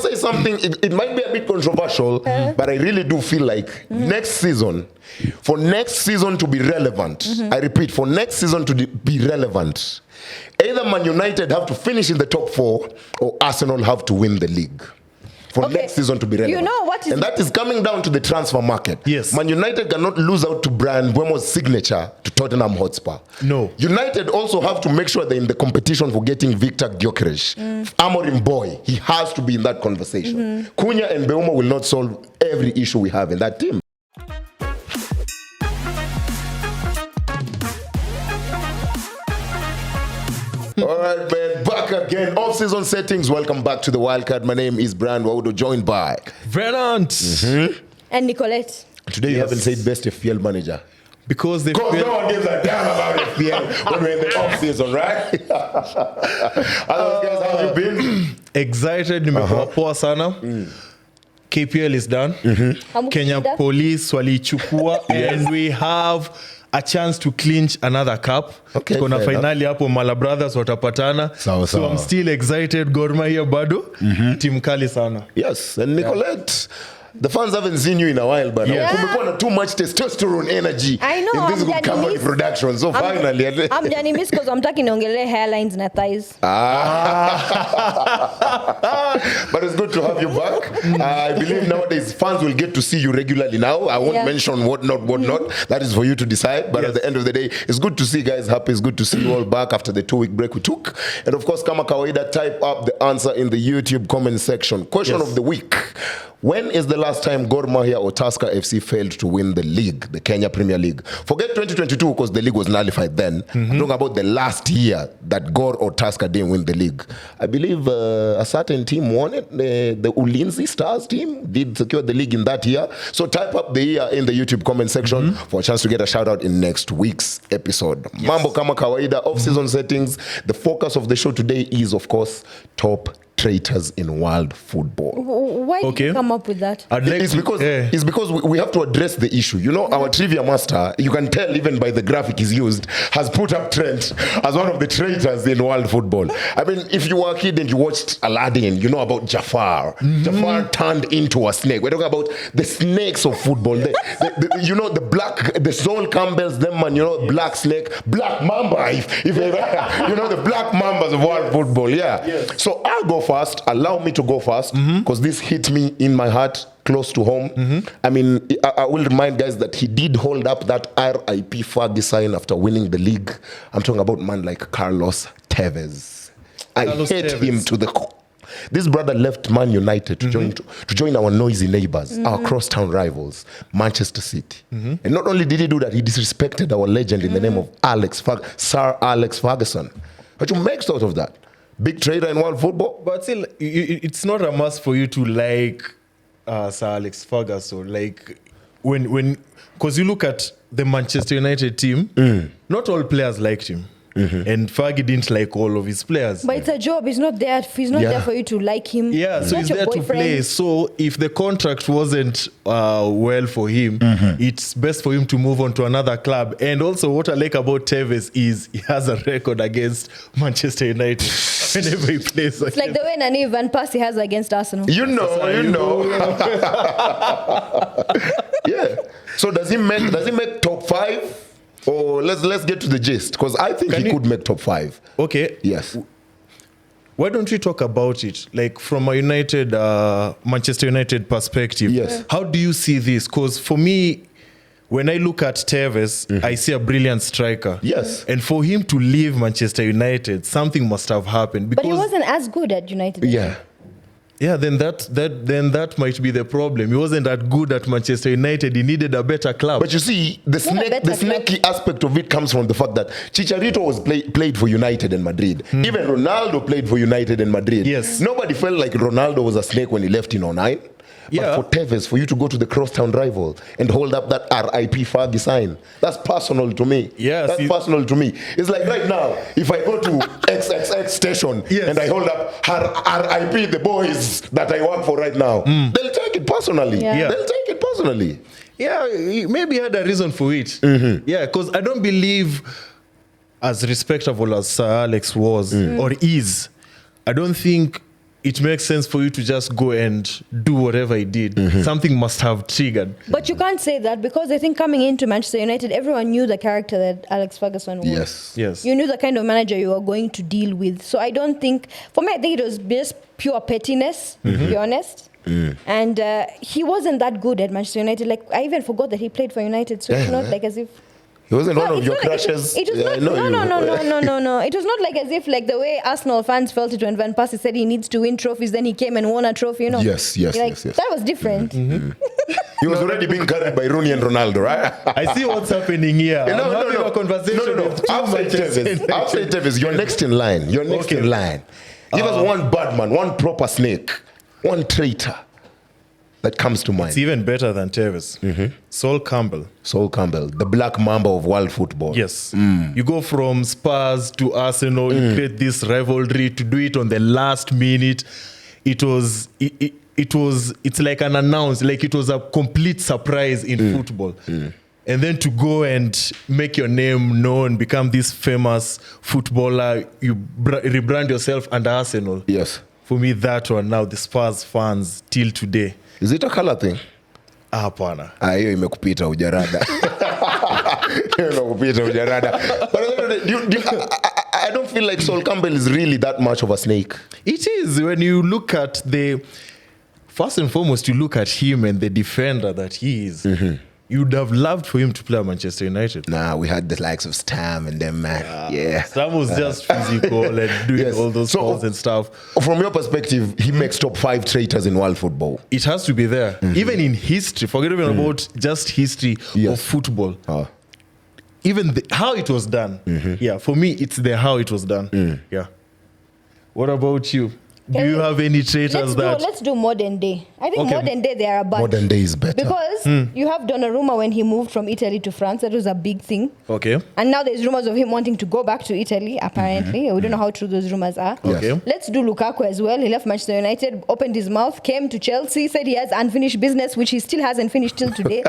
to say something. It might be a bit controversial, but I really do feel like next season to be relevant, I repeat, for next season to be relevant, either Man United have to finish in the top 4 or Arsenal have to win the league. For next season to be relevant. You know what is... And that is coming down to the transfer market. Yes. Man United cannot lose out to Brian Buemo's signature to Tottenham Hotspur. No. United also have to make sure they're in the competition for getting Victor Gyökeres. Amorim boy, he has to be in that conversation. Cunha and Buemo will not solve every issue we have in that team. All right, man, back again. Off-season settings. Welcome back to the Wildcard. My name is Brand Waudo, joined by Venant And Nicolette. Today you haven't said best FPL manager. Because they Because no one gives a damn about FPL when we're in the off-season, right? Otherwise, guys, how have you been? excited, nimekuwa poa sana. KPL is done. Kenya Police walichukua and we have a chance to clinch another cup. Okay, Kuna finali hapo Mala Brothers watapatana. So I'm still excited. Gor Mahia bado. Team kali sana. Yes, and Nicolette, the fans haven't seen you in a while, but kumekuwa na too much testosterone energy I know, in this good company production. So finally, I'm Johnny Miss because I'm talking niongele hairlines na thighs. But it's good to have you back. I believe nowadays fans will get to see you regularly now. I won't mention what not. That is for you to decide. But at the end of the day, it's good to see guys happy. It's good to see you all back after the 2-week break we took. And of course, kama kawaida, type up the answer in the YouTube comment section. Question of the week. When is the last time Gor Mahia or Tusker FC failed to win the league, the Kenya Premier League? Forget 2022 because the league was nullified then. I'm talking about the last year that Gor or Tusker didn't win the league. I believe a certain team won it. The Ulinzi Stars team did secure the league in that year. So type up the year in the YouTube comment section for a chance to get a shout out in next week's episode. Mambo kama kawaida, off-season settings. The focus of the show today is, of course, top traitors in world football. Why did you come up with that? It's because we have to address the issue. You know, our trivia master, you can tell even by the graphic he's used, has put up Trent as one of the traitors in world football. I mean, if you were a kid and you watched Aladdin, you know about Jafar. Jafar turned into a snake. We're talking about the snakes of football. You know, the Sol Campbells, them man, you know, black snake, black mamba, if you know, the black mambas of world football, So I'll go first. Allow me to go first because this hit me in my heart, close to home. I mean, I will remind guys that he did hold up that RIP Fergie sign after winning the league. I'm talking about man like Carlos Tevez. I hate him to the core. This brother left Man United to join our noisy neighbors, our crosstown rivals, Manchester City. And not only did he do that, he disrespected our legend in the name of Sir Alex Ferguson. What you make out of that? Big trader in world football? But still, it's not a must for you to like Sir Alex Ferguson. Like, because you look at the Manchester United team, not all players liked him. And Fergie didn't like all of his players. But it's a job. He's not there. He's not there for you to like him. Yeah, so he's there to play. So if the contract wasn't well for him, it's best for him to move on to another club. And also what I like about Tevez is he has a record against Manchester United whenever he plays. It's like the way Nani Van Persie has against Arsenal. You know. Yeah. So does he make top 5? Or let's get to the gist, because I think he could make top 5. Okay. Yes. Why don't we talk about it, like from a Manchester United perspective? Yes. How do you see this? Because for me, when I look at Tevez, I see a brilliant striker. Yes. And for him to leave Manchester United, something must have happened. But he wasn't as good at United. Yeah, then that might be the problem. He wasn't that good at Manchester United. He needed a better club. But you see, the snaky aspect of it comes from the fact that Chicharito was played for United and Madrid. Even Ronaldo played for United and Madrid. Yes. Nobody felt like Ronaldo was a snake when he left in 09. Yeah. But for Tevez, for you to go to the crosstown rival and hold up that RIP Fergie sign, that's personal to me. Yeah, that's personal to me. It's like right now, if I go to XXX station and I hold up RIP the boys that I work for right now, they'll take it personally. Yeah. They'll take it personally. Yeah, maybe he had a reason for it. Yeah, because I don't believe, as respectable as Sir Alex was or is, I don't think it makes sense for you to just go and do whatever he did. Something must have triggered. But you can't say that because I think coming into Manchester United, everyone knew the character that Alex Ferguson was. Yes. You knew the kind of manager you were going to deal with. So I don't think, for me, I think it was just pure pettiness, to be honest. And he wasn't that good at Manchester United. Like, I even forgot that he played for United. So it's not like as if... He wasn't one of your crushes. It was not, no. It was not like as if like the way Arsenal fans felt it when Van Persie said he needs to win trophies, then he came and won a trophy, you know. Yes. That was different. He was already being carried by Rooney and Ronaldo, right? I see what's happening here. I'm having a conversation with two Outside Tevez, you're next in line. You're next in line. Give us one bad man, one proper snake, one traitor that comes to mind. It's even better than Tevez. Sol Campbell, the black mamba of world football. yes. You go from Spurs to Arsenal, you create this rivalry to do it on the last minute. It's like an announce, like it was a complete surprise in football. And then to go and make your name known, become this famous footballer, you rebrand yourself under Arsenal. Yes. For me, that one now, the Spurs fans till today. Is it a color thing? Hapana. Hiyo imekupita ujarada. But I don't feel like Sol Campbell is really that much of a snake. It is. When you look at first and foremost, you look at him and the defender that he is. You'd have loved for him to play at Manchester United. Nah, we had the likes of Stam and them, man. Yeah. Sam was just physical and doing all those calls and stuff. From your perspective, he makes top 5 traitors in world football. It has to be there. Even in history, forget even about just history of football. Even how it was done. Yeah, for me, it's the how it was done. Yeah. What about you? Do you have any traitors Let's do modern day. I think modern day they are a bunch. Modern day is better. Because you have Donnarumma when he moved from Italy to France. That was a big thing. Okay. And now there's rumors of him wanting to go back to Italy, apparently. We don't know how true those rumors are. Okay. Let's do Lukaku as well. He left Manchester United, opened his mouth, came to Chelsea, said he has unfinished business, which he still hasn't finished till today.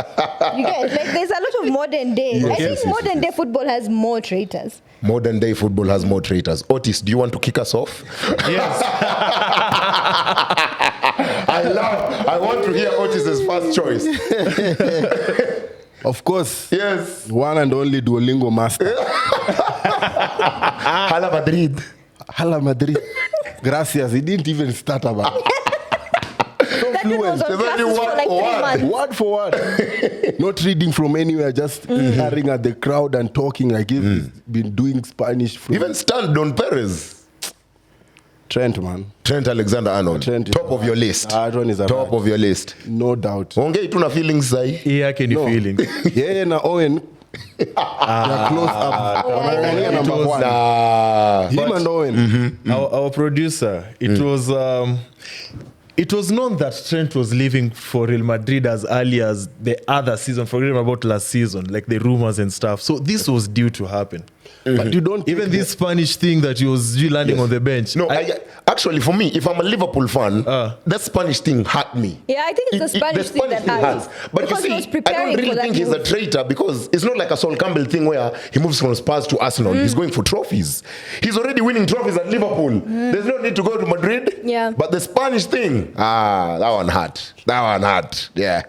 You get like there's a lot of modern day. I think modern day football has more traitors. Modern day football has more traitors. Otis, do you want to kick us off? Yes. I want to hear Otis's first choice. Of course. Yes. One and only Duolingo master. Hala Madrid. Hala Madrid. Gracias. He didn't even start about. That dude was on classes for like 3 months. Word for word. Not reading from anywhere, just staring at the crowd and talking like he's been doing Spanish. Even stand Don Perez. Trent, man. Trent Alexander-Arnold. Top of your list. That one is a top of your list. No doubt. Ongei tuna feelings sahi. Yeah, can you feeling? Yeah, na Owen. They're close up. Yeah. Number one. Him and Owen. Our producer, it was known that Trent was leaving for Real Madrid as early as the other season, forgetting about last season, like the rumors and stuff. So this was due to happen. But you don't even this Spanish thing that he was landing on the bench. No, actually, for me, if I'm a Liverpool fan, that Spanish thing hurt me. Yeah, I think it's the Spanish thing that hurts. But because you he was see, I preparing don't really for that think he's a move. traitor because it's not like a Sol Campbell thing where he moves from Spurs to Arsenal. He's going for trophies. He's already winning trophies at Liverpool. There's no need to go to Madrid. Yeah. But the Spanish thing, that one hurt. Yeah.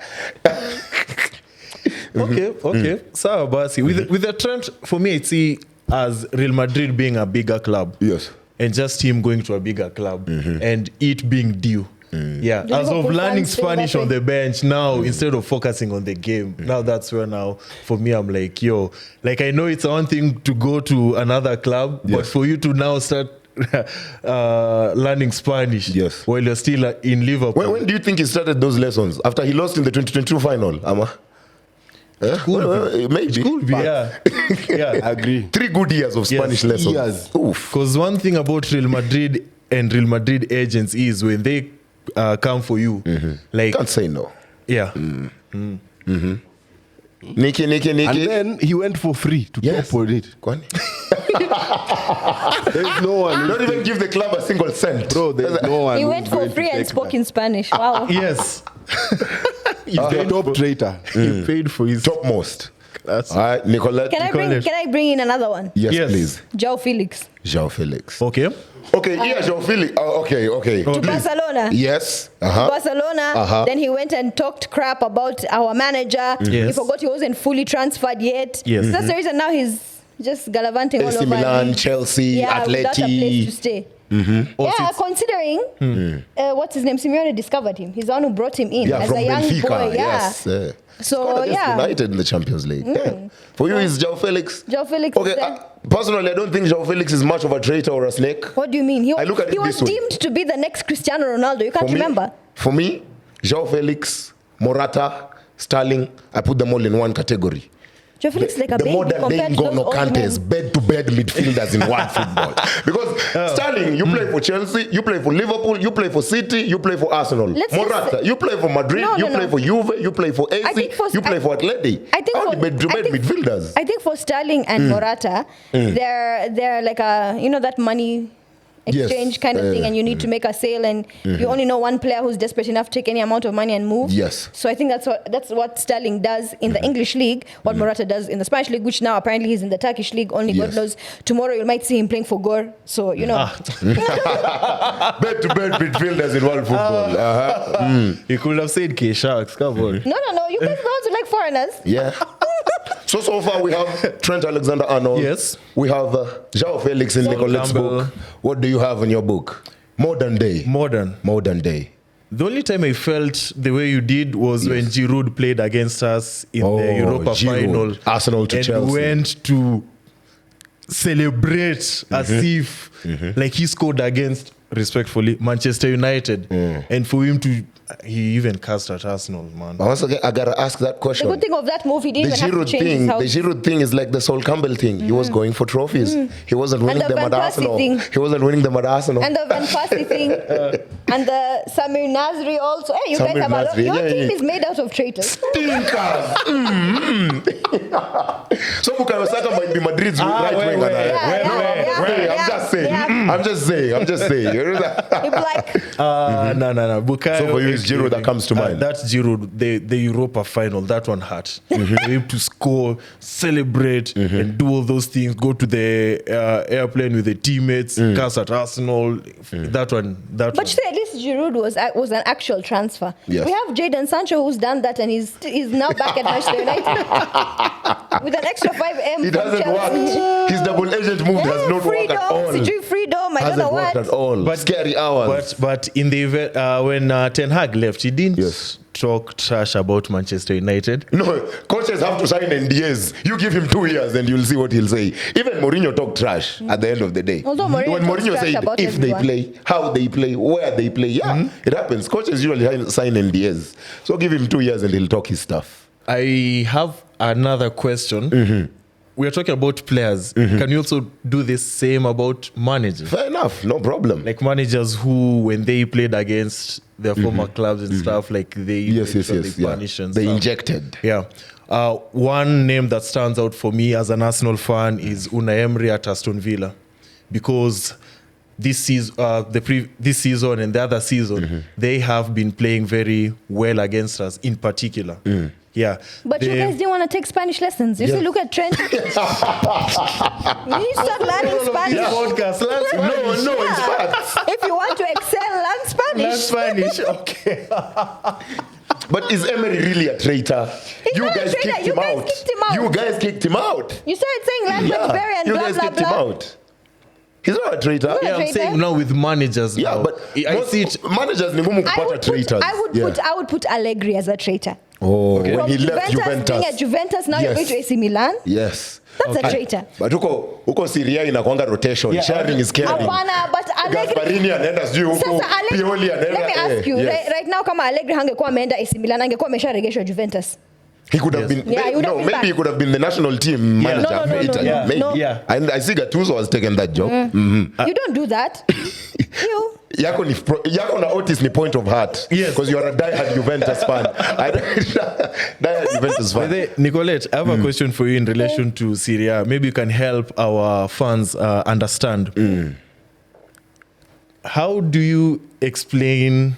Okay. So, Basi, with the Trent, for me, I see as Real Madrid being a bigger club. Yes. And just him going to a bigger club and it being due. Yeah. The As of Liverpool learning fans feel Spanish that on way. the bench now, instead of focusing on the game, now that's where now, for me, I'm like, like I know it's one thing to go to another club, but for you to now start learning Spanish while you're still in Liverpool. When do you think he started those lessons? After he lost in the 2022 final, Ama? Maybe. Could be, yeah. I agree. 3 good years of Spanish lessons. Years. Oof. Because one thing about Real Madrid and Real Madrid agents is when they come for you, like Can't say no. yeah. Nicky. And then he went for free to top on it. Kwani? There's no one. Don't even give the club a single cent. Bro, there's no one. He who's went for going to free and take spoke that. in Spanish. Wow. Yes. He's the top traitor. He paid for his Topmost. That's All right, Nicolette. Can I bring in another one? Yes, Yes. please. João Felix João Felix. okay. Okay, yeah, João Felix. Oh, okay. to Barcelona. Yes. Barcelona. Then he went and talked crap about our manager. Yes. He forgot he wasn't fully transferred yet. Yes. So that's the reason now he's just gallivanting all AC over. Milan, Chelsea, without a place to Atleti. stay. Also, Yeah, considering what's his name, Simeone discovered him. He's the one who brought him in Yeah, as from a young Benfica. boy. Yeah. Yes. So, Scored against yeah. United in the Champions League. Yeah. For you, is João Felix. João Felix Okay, is there. personally, I don't think João Felix is much of a traitor or a snake. What do you mean? He I look at it was this way. deemed to be the next Cristiano Ronaldo. You can't remember. For me, João Felix, Morata, Sterling, I put them all in one category. João Felix is like a The baby modern day compared to those N'Golo old Kantes, men. bed-to-bed midfielders in world football. Because Sterling, you play for Chelsea, you play for Liverpool, you play for City, you play for Arsenal. Let's just Morata, say- you play for Madrid, No, you no, play no. for Juve, you play for AC, think for- you play for Atleti. I think All for- the bed-to-bed midfielders. I think for Sterling and Morata, they're like a that money Yes. exchange kind of thing, and you need to make a sale, and you only know one player who's desperate enough to take any amount of money and move. Yes. So I think that's what Sterling does in the English league, what Morata does in the Spanish league, which now apparently he's in the Turkish league. Only God Yes. knows. Tomorrow you might see him playing for Gor. So you know. Bed-to-bed midfielders in world football. you could have said K Sharks. Come on. No. You guys are the ones who like foreigners. Yeah. So far we have Trent Alexander-Arnold. Yes. We have João Felix in Nicolette's Campbell. book. What do you have in your book? Modern day. Modern day. The only time I felt the way you did was when Giroud played against us in the Europa Giroud. final. Arsenal to and Chelsea. went to celebrate as if like he scored against, respectfully, Manchester United. And for him to, he even cast at Arsenal, man. But once again, I gotta ask that The question. good thing of that move, he The didn't even have to Giroud change his thing, house. the Giroud thing is like the Sol Campbell thing. He was going for trophies. He wasn't winning the them at Van Persie Arsenal. thing. He wasn't winning them at Arsenal. And the Van Persie thing, and the Samir Nasri also. Hey, you Samir guys have a lot. Nasri, Your yeah, team yeah. is made out of traitors. Stinkers. So Bukayo Saka might be Madrid's right wait, winger. wait, I'm just saying. I'm just saying. You'd be like, No. Bukayo, So for you, it's Giroud that comes to mind. That's Giroud, the Europa final. That one hurt. For him to score, celebrate, and do all those things. Go to the airplane with the teammates, cast at Arsenal. That one. but you say at least Giroud was an actual transfer. Yes. We have Jadon Sancho who's done that, and he's now back at Manchester United with an extra 5M. It from hasn't Chelsea. worked. His double agent move does not work freedom, at all. freedom. I don't know Hasn't worked what. at all. But- Scary hours. But in the event when Ten Hag left, he didn't Yes. talk trash about Manchester United. No, coaches have to sign NDAs. You give him 2 years and you'll see what he'll say. Even Mourinho talked trash at the end of the day. Although Mourinho when talks Mourinho trash said about if everyone. they play, how they play, where they play, it happens. Coaches usually sign NDAs. So give him 2 years and he'll talk his stuff. I have another question. We are talking about players. Can you also do the same about managers? Fair enough, no problem. Like managers who, when they played against their former clubs and stuff, like they Yes. they Yeah. punish and They stuff. injected. Yeah. One name that stands out for me as an Arsenal fan is Unai Emery at Aston Villa, because this season and the other season, they have been playing very well against us in particular. Yeah. But you guys didn't want to take Spanish lessons. You see, look at Trent. You need to start learning Spanish. No, it's facts. If you want to excel, learn Spanish. Spanish. Okay. But is Emery really a traitor? He's not a traitor. You guys kicked him out. You guys kicked him out. You started saying language barrier and you blah, guys blah, kicked him blah. out. He's not a traitor. Yeah. Yeah, I'm Traitor. saying now with managers. Yeah, now. but I most see it. managers ni ngumu kupata traitors. I would put Allegri as a traitor. Oh, when From he left being at Juventus. Juventus, now you're Yes. going to AC Milan. Yes. That's a traitor. But huko Syria inakwanga rotation. Yeah. Sharing is caring. Hapana, but Allegri. Gasparini anaenda sijui huko. Sasa Allegri, Pioli anaenda. let me ask you, yes. right now kama Allegri hangekuwa ameenda AC Milan, angekuwa amesharegeshwa Juventus. He could have been. Yeah, he would have been maybe back. he could have been the national team manager No, for Italy. no. Maybe. No. Yeah. And I see Gattuso has taken that job. You don't do that. You. Yako na Otis ni point of heart. Yes. Because you are a diehard Juventus fan. Diehard Juventus fan. Nicolette, I have a question for you in relation to Syria. Maybe you can help our fans understand. How do you explain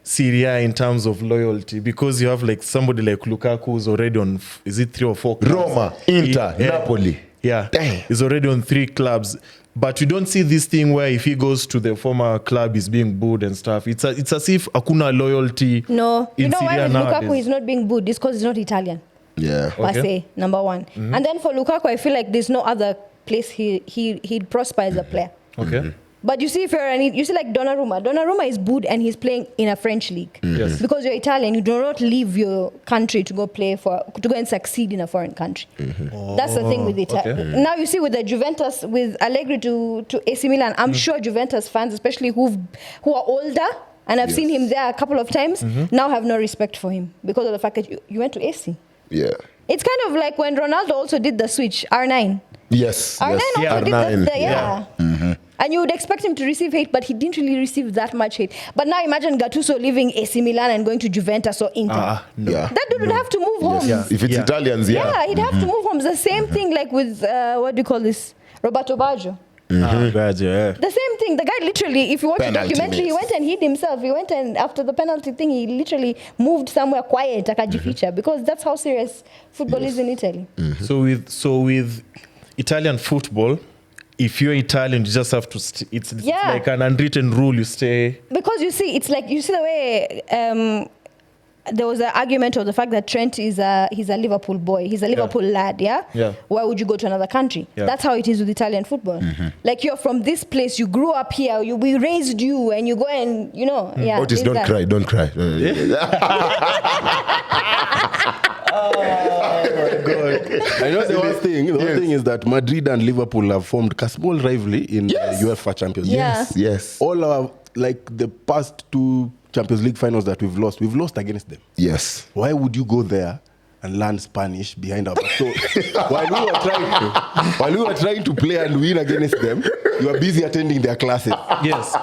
Serie A in terms of loyalty because you have like somebody like Lukaku who's already on, is it 3 or 4 clubs? Roma, Inter, Napoli. Yeah, Dang. he's already on 3 clubs. But you don't see this thing where if he goes to the former club, he's being booed and stuff. It's as if akuna loyalty. No, you in know why Serie A with Lukaku nowadays. is not being booed? It's because he's not Italian. Yeah. Per se, number one. And then for Lukaku, I feel like there's no other place he'd prosper as a player. Okay. But you see, you see like Donnarumma is booed and he's playing in a French league. Yes. Because you're Italian, you do not leave your country to go and succeed in a foreign country. That's the thing with Italy. okay. Now you see with the Juventus, with Allegri to AC Milan, I'm sure Juventus fans, especially who are older, and I've seen him there a couple of times, now have no respect for him because of the fact that you went to AC. Yeah. It's kind of like when Ronaldo also did the switch, R9. Yes. R9 yes. also did that, R9. yeah. And you would expect him to receive hate, but he didn't really receive that much hate. But now imagine Gattuso leaving AC Milan and going to Juventus or Inter. No. Yeah. That dude would have to move homes. Yeah. If it's Yeah. Italians, yeah. Yeah, he'd have to move homes. The same thing like with, what do you call this? Roberto Baggio. Yeah. The same thing. The guy literally, if you watch the Penalty documentary, he miss. went and hid himself. He went and after the penalty thing, he literally moved somewhere quiet, akajificha, because that's how serious football is in Italy. So with Italian football, if you're Italian, you just have to. It's Yeah. like an unwritten rule. You stay. Because you see, it's like you see the way there was an argument of the fact that Trent he's a Liverpool boy, he's a Liverpool lad, yeah. Yeah. Why would you go to another country? Yeah. That's how it is with Italian football. Like you're from this place, you grew up here, we raised you, and you go and yeah. Otis, there's that. don't cry. I know the worst thing. The worst thing is that Madrid and Liverpool have formed a small rivalry in Yes. the UEFA Champions League. Yeah. Yes. All our the past 2 Champions League finals that we've lost against them. Yes. Why would you go there and learn Spanish behind our back? So while we were trying to play and win against them, you are busy attending their classes. Yes.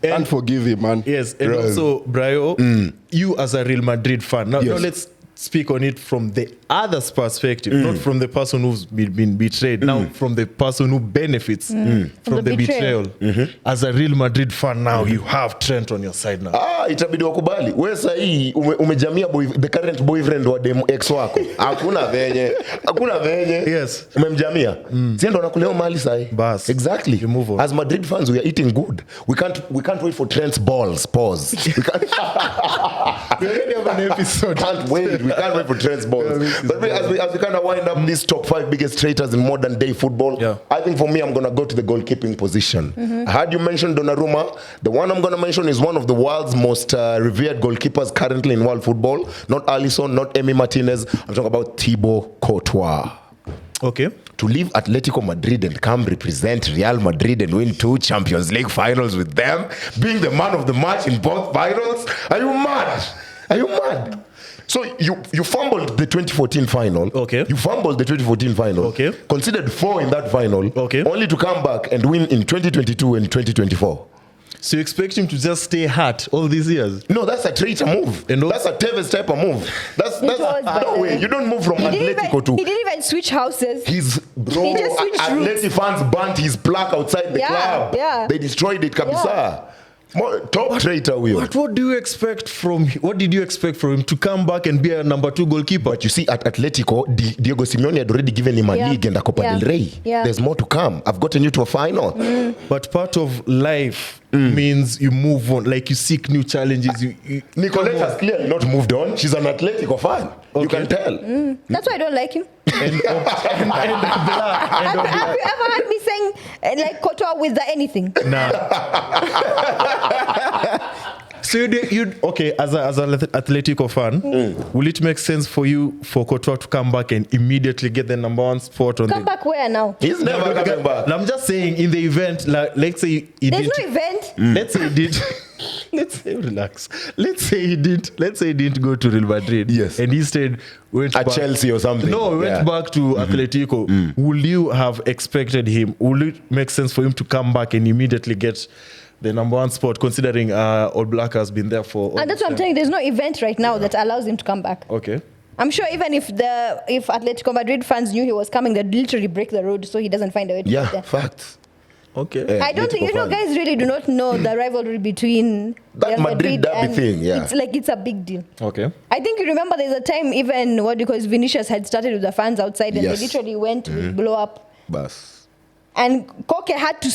And forgive him, man. Yes, and Right. also, Brayo, you as a Real Madrid fan, now Yes. let's speak on it from the other's perspective, not from the person who's been betrayed, now from the person who benefits from the the betrayal. betrayal. As a Real Madrid fan now, you have Trent on your side now. Itabidi wakubali. Wewe sasa hii umejamia the current boyfriend wa dem ex wako. Hakuna venye. Yes. Umemjamia. Sio ndo nakuleo mali sahi. Bas. Exactly. You move on. As Madrid fans, we are eating good. We can't wait for Trent's balls. Pause. We can't We already have an episode. We can't wait for Trent's balls. But as we kind of wind up these top 5 biggest traitors in modern day football, Yeah. I think for me, I'm going to go to the goalkeeping position. I heard you mention Donnarumma. The one I'm going to mention is one of the world's most revered goalkeepers currently in world football. Not Alisson, not Emi Martinez. I'm talking about Thibaut Courtois. Okay. To leave Atletico Madrid and come represent Real Madrid and win 2 Champions League finals with them, being the man of the match in both finals, are you mad? So you fumbled the 2014 final. Okay. You fumbled the 2014 final. Okay. Considered 4 in that final. Okay. Only to come back and win in 2022 and 2024. So you expect him to just stay hurt all these years? No, that's a traitor move. And That's a Tevez type of move. That's was, no way. You don't move from Atletico to. He didn't even switch houses. He just switched Atleti fans burnt his plaque outside the club. Yeah. They destroyed it, kabisa. Top traitor huyo. But what did you expect from him to come back and be a number 2 goalkeeper? But you see, at Atletico, Diego Simeone had already given him a league and a Copa del Rey. Yeah. There's more to come. I've gotten you to a final. But part of life means you move on, like you seek new challenges. Nicolette has clearly not moved on. She's an Atletico fan. You Okay. can tell. That's why I don't like him. and Have you ever heard me saying like Courtois with the anything? nah. So you okay as an Atletico fan, will it make sense for Courtois to come back and immediately get the number 1 spot on Come back where now? He's never coming back. I'm just saying in the event, like, let's say he There's did. no event. Let's say he did. Let's say relax. Let's say he didn't go to Real Madrid. Yes. And instead went At back, Chelsea or something. No, went Yeah. back to Atletico. Would you have expected him? Would it make sense for him to come back and immediately get the number 1 spot, considering All Black has been there for? And that's what I'm telling you. There's no event right now that allows him to come back. Okay. I'm sure even if Atletico Madrid fans knew he was coming, they'd literally break the road so he doesn't find a way to Yeah, get there. facts. Okay. I don't think, fans. guys really do not know the rivalry between That Real Madrid derby and thing, yeah. It's a big deal. Okay. I think you remember there's a time even Vinicius had started with the fans outside and Yes. they literally went to blow up. Bas. And Koke had to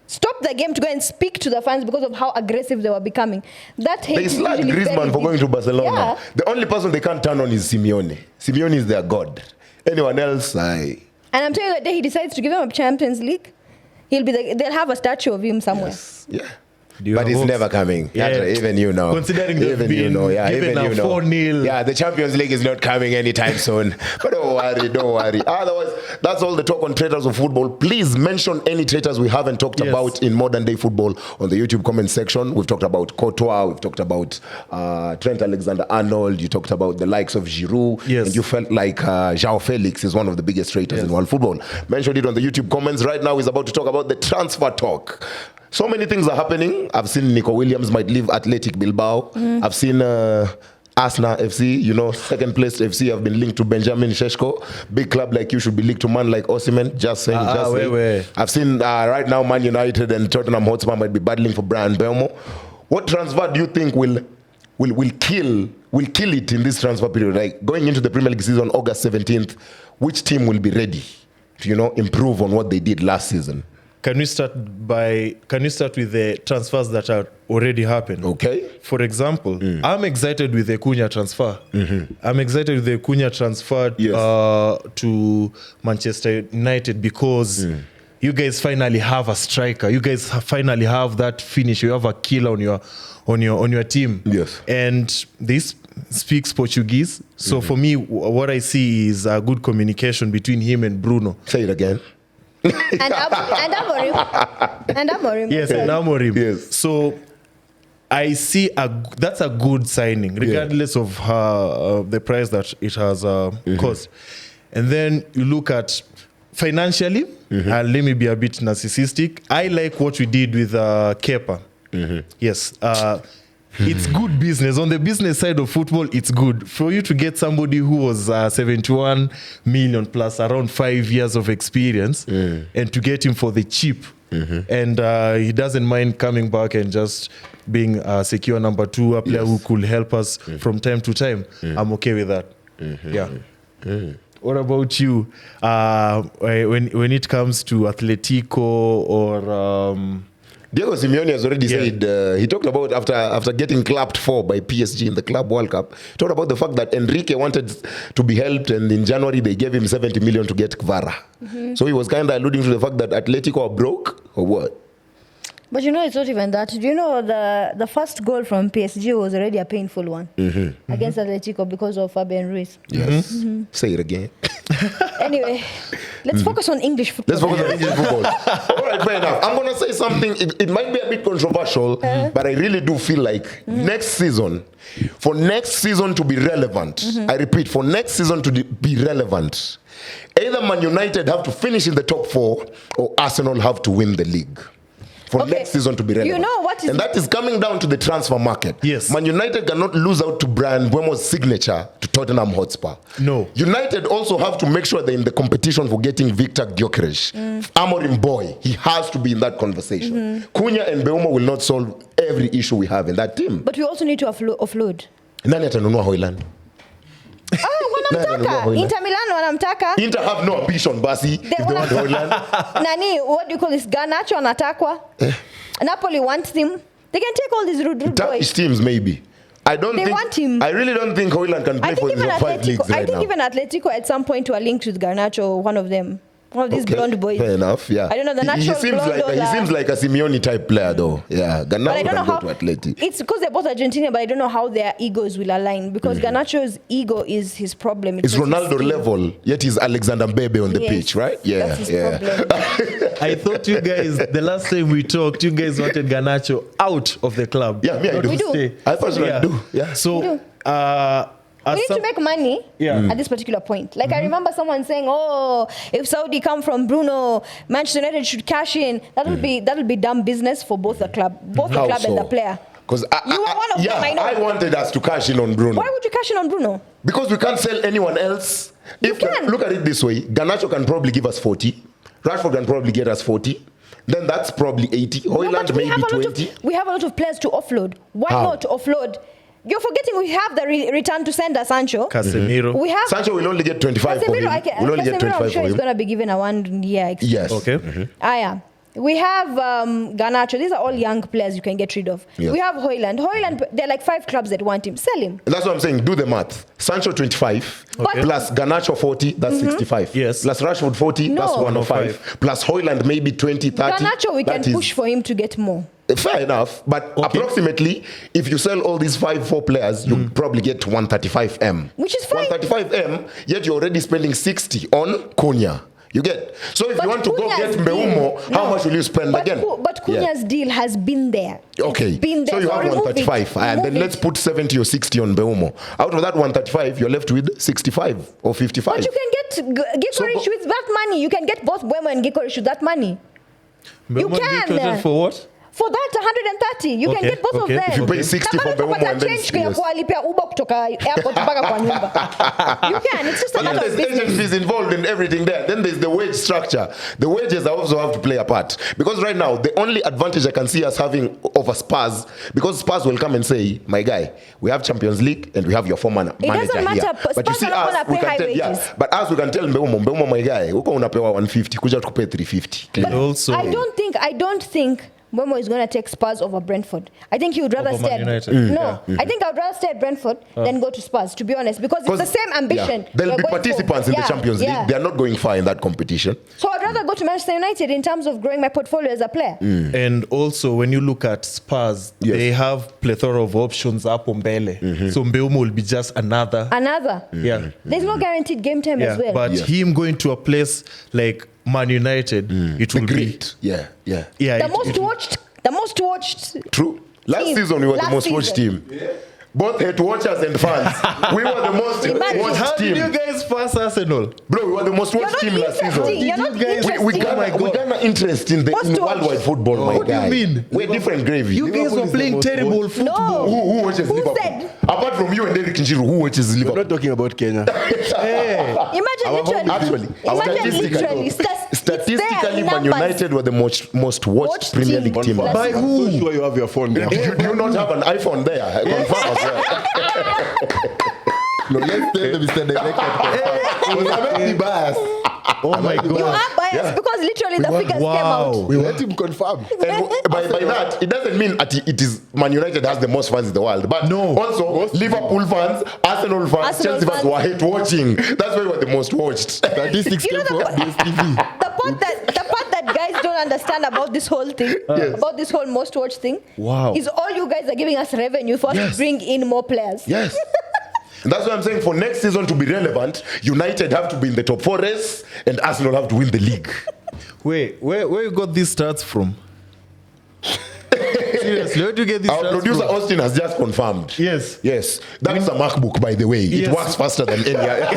stop the game to go and speak to the fans because of how aggressive they were becoming. That hate They is slapped usually very Griezmann for deep. going to Barcelona. Yeah. The only person they can't turn on is Simeone. Simeone is their god. Anyone else, And I'm telling you, the day he decides to give them a Champions League, they'll have a statue of him somewhere. yeah. Do you But have it's hopes? never coming. Yeah. Even you know. Considering they've even been you know. Yeah, given even a you know. 4-0. Yeah, the Champions League is not coming anytime soon. But don't worry. Otherwise, that's all the talk on traitors of football. Please mention any traitors we haven't talked Yes. about in modern day football on the YouTube comment section. We've talked about Courtois. We've talked about Trent Alexander-Arnold. You talked about the likes of Giroud. Yes. And you felt like João Felix is one of the biggest traitors in world football. Mention it on the YouTube comments. Right now, he's about to talk about the transfer talk. So many things are happening. I've seen Nico Williams might leave Athletic Bilbao. I've seen Arsenal FC, second place FC have been linked to Benjamin Šeško. Big club like you should be linked to man like Osimhen. Just saying. Wait. I've seen right now Man United and Tottenham Hotspur might be battling for Brian Belmo. What transfer do you think will kill it in this transfer period? Like going into the Premier League season, August 17th, which team will be ready to improve on what they did last season? Can we start with the transfers that are already happened? Okay. For example, I'm excited with the Cunha transfer. I'm excited with the Cunha transfer Yes. to Manchester United because you guys finally have a striker. You guys finally have that finish. You have a killer on your team. Yes. And this speaks Portuguese. So for me, what I see is a good communication between him and Bruno. Say it again. And Amorim. Yes, and Amorim. Yes. So I see that's a good signing, regardless of the price that it has cost. And then you look at financially, let me be a bit narcissistic. I like what we did with Kepa. Yes. It's good business. On the business side of football, it's good. For you to get somebody who was 71 million plus around 5 years of experience and to get him for the cheap. And he doesn't mind coming back and just being a secure number 2, a player who could help us from time to time. I'm okay with that. Yeah. What about you? When it comes to Atletico or... Diego Simeone has already said, he talked about after getting clapped for by PSG in the Club World Cup, talked about the fact that Enrique wanted to be helped and in January they gave him 70 million to get Kvara. So he was kind of alluding to the fact that Atletico are broke or what? But it's not even that. Do you know the first goal from PSG was already a painful one against Atletico because of Fabian Ruiz. Yes. Say it again. Anyway, let's focus on English football. Let's focus on English football. All right, fair enough. I'm going to say something. It might be a bit controversial, but I really do feel like next season, for next season to be relevant, I repeat, for next season to be relevant, either Man United have to finish in the top 4 or Arsenal have to win the league. For next season to be relevant. You know what is... And that is coming down to the transfer market. Yes. Man United cannot lose out to Brian Buemo's signature to Tottenham Hotspur. No. United also have to make sure they're in the competition for getting Victor Gyökeres. Amorim boy, he has to be in that conversation. Cunha and Mbeumo will not solve every issue we have in that team. But we also need to offload. Nani atanunua Hoyland? Wanamtaka. Inter Milan wanamtaka. Inter have no ambition, Basi. If they want Hoyland. Nani, what do you call this? Garnacho anatakwa. Napoli wants him. They can take all these rude boys. Turkish teams, maybe. I want him. I really don't think Hoyland can play for the top 5 leagues right now. I think even Atletico at some point were linked with Garnacho, one of them. One of these blonde boys. Fair enough, yeah. I don't know, the natural he seems like a Simeone type player, though. Yeah, Garnacho can go to Atleti. It's because they're both Argentinian, but I don't know how their egos will align. Because Garnacho's ego is his problem. It's Ronaldo level, yet he's Alexander Bebe on the pitch, right? Yeah, that's his problem. I thought you guys, the last time we talked, you guys wanted Garnacho out of the club. Yeah, me, I do. We do. Stay. I personally do. Yeah. So, We need to make money at this particular point. Like I remember someone saying, "Oh, if Saudi come from Bruno, Manchester United should cash in." That'll be dumb business for both the club, and the player. Because you were one of them. I know. I wanted us to cash in on Bruno. Why would you cash in on Bruno? Because we can't sell anyone else. You can. Look at it this way, Garnacho can probably give us 40. Rashford can probably get us 40. then that's probably 80. No, Højlund but we have maybe a lot 20. we have a lot of players to offload. Why How? not offload? You're forgetting we have the return to sender Sancho. Casemiro. We have Sancho will only get 25 for him. Will only get Casemiro, 25 I'm sure for he's him. going to be given a 1 year extension. Yes. Okay. Yeah. We have Garnacho. These are all young players you can get rid of. Yes. We have Højlund. There are like 5 clubs that want him. Sell him. That's what I'm saying. Do the math. Sancho 25 Okay. plus Garnacho 40, that's 65. Yes. Plus Rashford 40, No. that's 105. Plus Højlund maybe 20, 30. Garnacho, we can that is- push for him to get more. Fair enough, but approximately, if you sell all these 4 players, you probably get 135M. Which is fine. 135M, yet you're already spending 60 on Cunha. You get? So if But you want to go Cunha's get deal- Mbeumo, how No. much will you spend but again? But Cunha's deal has been there. Okay, It's been there. so you have remove 135, it. and then Remove let's it. put 70 or 60 on Mbeumo. Out of that 135, you're left with 65 or 55. But you can get Gikoric So- with that money. You can get both Mbeumo and Gikoric with that money. You Mbeumo can. traded for what? For that 130, you can Okay, get both okay. of them. If you pay 60 for Na bado Mbeumo utapata and then change ya yes. kuwalipia Uber kutoka airport mpaka kwa nyumba. You can. It's just a But then matter of there's agent business. fees involved in everything there. Then there's the wage structure. The wages also have to play a part. Because right now, the only advantage I can see us having over Spurs, because Spurs will come and say, my guy, we have Champions League and we have your former manager doesn't matter. here. But you Spurs see are not us, gonna we pay can high tell, wages. but us, we can tell Mbeumo, my guy, uko unapewa 150, kuja tukupe 350. And also, I don't think Mbeumo is going to take Spurs over Brentford. I think he would rather Over stay Man at United. No, I think I would rather stay at Brentford than go to Spurs, to be honest, because it's the same ambition. Yeah. There'll we're be going for. participants in the Yeah, Champions League. yeah. They are not going far in that competition. So I'd rather go to Manchester United in terms of growing my portfolio as a player. and also when you look at Spurs, Yes. they have plethora of options up on Mbele. So Mbeumo will be just another. Another. Yeah. There's no guaranteed game time Yeah. as well. But Yeah. him going to a place like Man United, it The will be. great. Yeah, yeah. Yeah. the it- most it- watched. True. Last Team. season, we were the Last most watched season. team. Both head watchers and fans. We were the most Imagine. watched How did you team. guys pass Arsenal? Bro, we were the most You're watched not team last interesting. season. You're not Did you guys- interesting. We Oh my got God. an interest in Most in watched. worldwide football, my What do you guy. mean? We're different gravy. You guys were is the playing most terrible watched. football. Who watches Who Liverpool? said? Apart from you and Eric Njiru, who watches We're Liverpool? not talking about Kenya. Imagine Our literally. home- Actually, Statistically, statistically, Man United were the most watched Watched Premier team. League team. By last I'm who? so sure you have your phone there. Do you not have an iPhone there? I confirm as well. No, let's tell the Mr. Director. Was I not the bias? Oh my God. You are biased Yeah. because literally the figures came Wow. out. We let him confirm. And by that, it doesn't mean it is Man United has the most fans in the world. But No. also, Liverpool fans, Arsenal fans, Arsenal Chelsea fans fans. were hate watching. That's why we were the most watched. Statistics You know came from the- DSTV. The part that guys don't understand about this whole thing, about this whole most watched thing, Wow. is all you guys are giving us revenue for us Yes. to bring in more players. Yes. And that's why I'm saying for next season to be relevant, United have to be in the top 4 race and Arsenal have to win the league. Wait, where you got these stats from? Seriously, where do you get these Our stats producer from? Austin has just confirmed. Yes. Yes. That's a MacBook, by the way. It Yes. works faster than any other.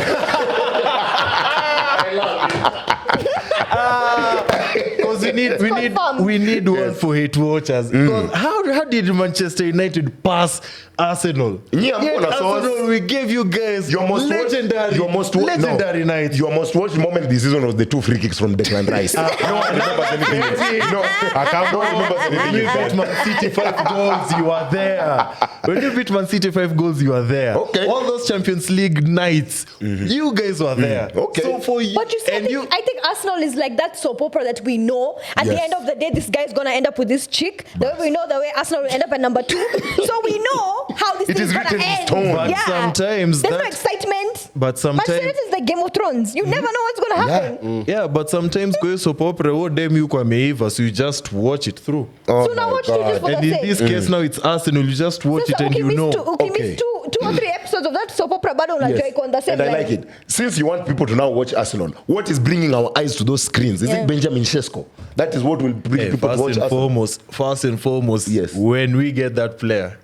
Because confirmed. we need one for hate watchers. Because how did Manchester United pass Arsenal? Yeah, Yet Mona Sauce. Arsenal, we gave you guys Your most legendary nights. Your most watched moment this season was the 2 free kicks from Declan Rice. No one remembers anything. No, I can't remember When anything. you you beat said. Man City 5 goals, you are there. When you beat Man City 5 goals, you are there. Okay. All those Champions League nights, you guys were there. Okay. So for you, But you see, I think Arsenal is like that soap opera that we know. At the Yes. end of the day, this guy's gonna end up with this chick. The way we know the way Arsenal will end up at number 2. So we know how this It thing's is gonna written in end. stone. But sometimes there's no that- excitement. but sometimes- Manchester United is like Game of Thrones. You never know what's gonna happen. yeah, but sometimes go soap opera, what them you ameiva, so you just watch it through. Oh So now my watch you just God. for And the in sake. this case now it's Arsenal, you just watch it and you know. Okay. miss two or 3 episodes of that soap opera, but unajua Yes. iko on the same And I line. like it. Since you want people to now watch Arsenal, what is bringing our eyes to those screens? Is Yeah. it Benjamin Sesko? That is what will bring Hey, people to watch Arsenal. first and foremost, Yes. when we get that player,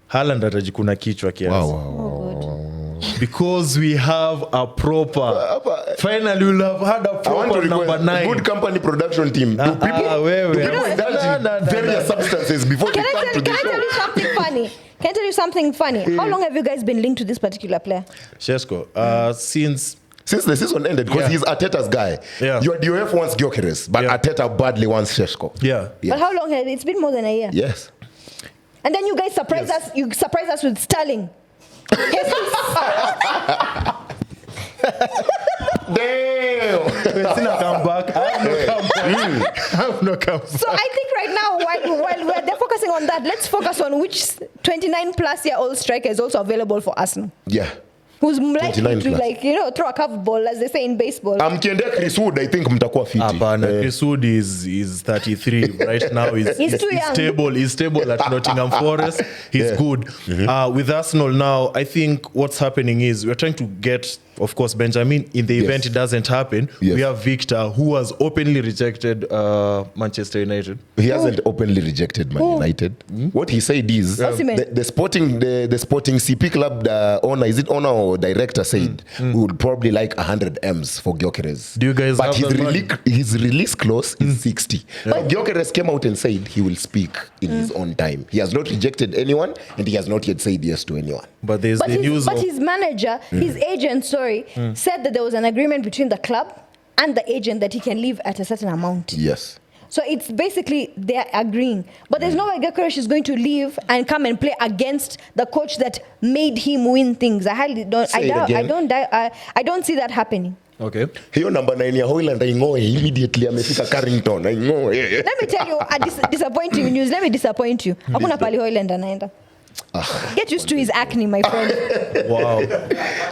Haaland atajikuna kichwa kiasi. Oh, God. Because we have a proper. Finally, we'll have had a I want to proper number request 9. good company production team. Do people indulge in various substances before they Can come to the I tell show? you something funny? Can I tell you something funny? How long have you guys been linked to this particular player? Shesko, since since the season ended because he's Arteta's guy. Yeah. Your DOF wants Gyökeres, but Arteta badly wants Šeško. Yeah. But how long has it? It's been more than a year. Yes. And then you guys surprise us. You surprise us with Sterling. Damn. Benzema come back. I have no come back. So I think right now, while they're focusing on that, let's focus on which 29-plus-year-old striker is also available for Arsenal. Yeah. Who's likely 29 to plus. throw a curveball, as they say in baseball. Mkiendea Chris Wood, I think mtakuwa fiti. Hapana, Chris Wood is 33 right now. He's too young. He's stable at Nottingham Forest. He's good. With Arsenal now, I think what's happening is we're trying to get, of course, Benjamin. In the event it doesn't happen, we have Victor, who has openly rejected Manchester United. He hasn't openly rejected Man United. What he said is the sporting CP club owner, is it owner or director, said we would probably like 100 M's for Gyökeres. Do you guys But have that his release clause is 60. But Gyökeres came out and said he will speak in his own time. He has not rejected anyone, and he has not yet said yes to anyone. But there's the news of... his manager, his agent, said that there was an agreement between the club and the agent that he can leave at a certain amount. Yes. So it's basically they're agreeing. But there's no way Gyökeres is going to leave and come and play against the coach that made him win things. I highly don't. I don't see that happening. Okay. Hiyo number 9 ya Hoyland aingoe immediately amefika Carrington. Aingoe. Let me tell you disappointing news. Let me disappoint you. Hakuna pali Hoyland anaenda. Get used to his acne, my friend. Wow.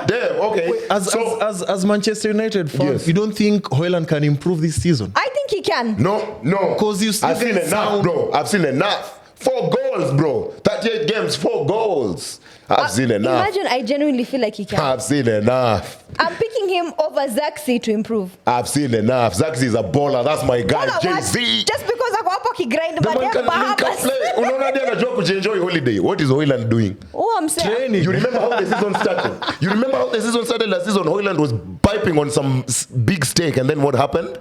Damn, okay. As Manchester United fans, you don't think Hoyland can improve this season? I think he can. No. Because you still I've seen enough, bro. I've seen enough. 4 goals, bro. 38 games, 4 goals. I've seen enough. Imagine I genuinely feel like he can. I've seen enough. I'm picking him over Zaxi to improve. I've seen enough. Zaxi is a baller. That's my guy. Hold on, Jay-Z. just because I go up he grind, The but man then can Bahamas. play. Unaona dia anajua kuenjoy holiday. What is Hoyland doing? Oh, I'm saying. Training. You remember how the season started? You remember how the season started last season? Hoyland was piping on some big stake, and then what happened?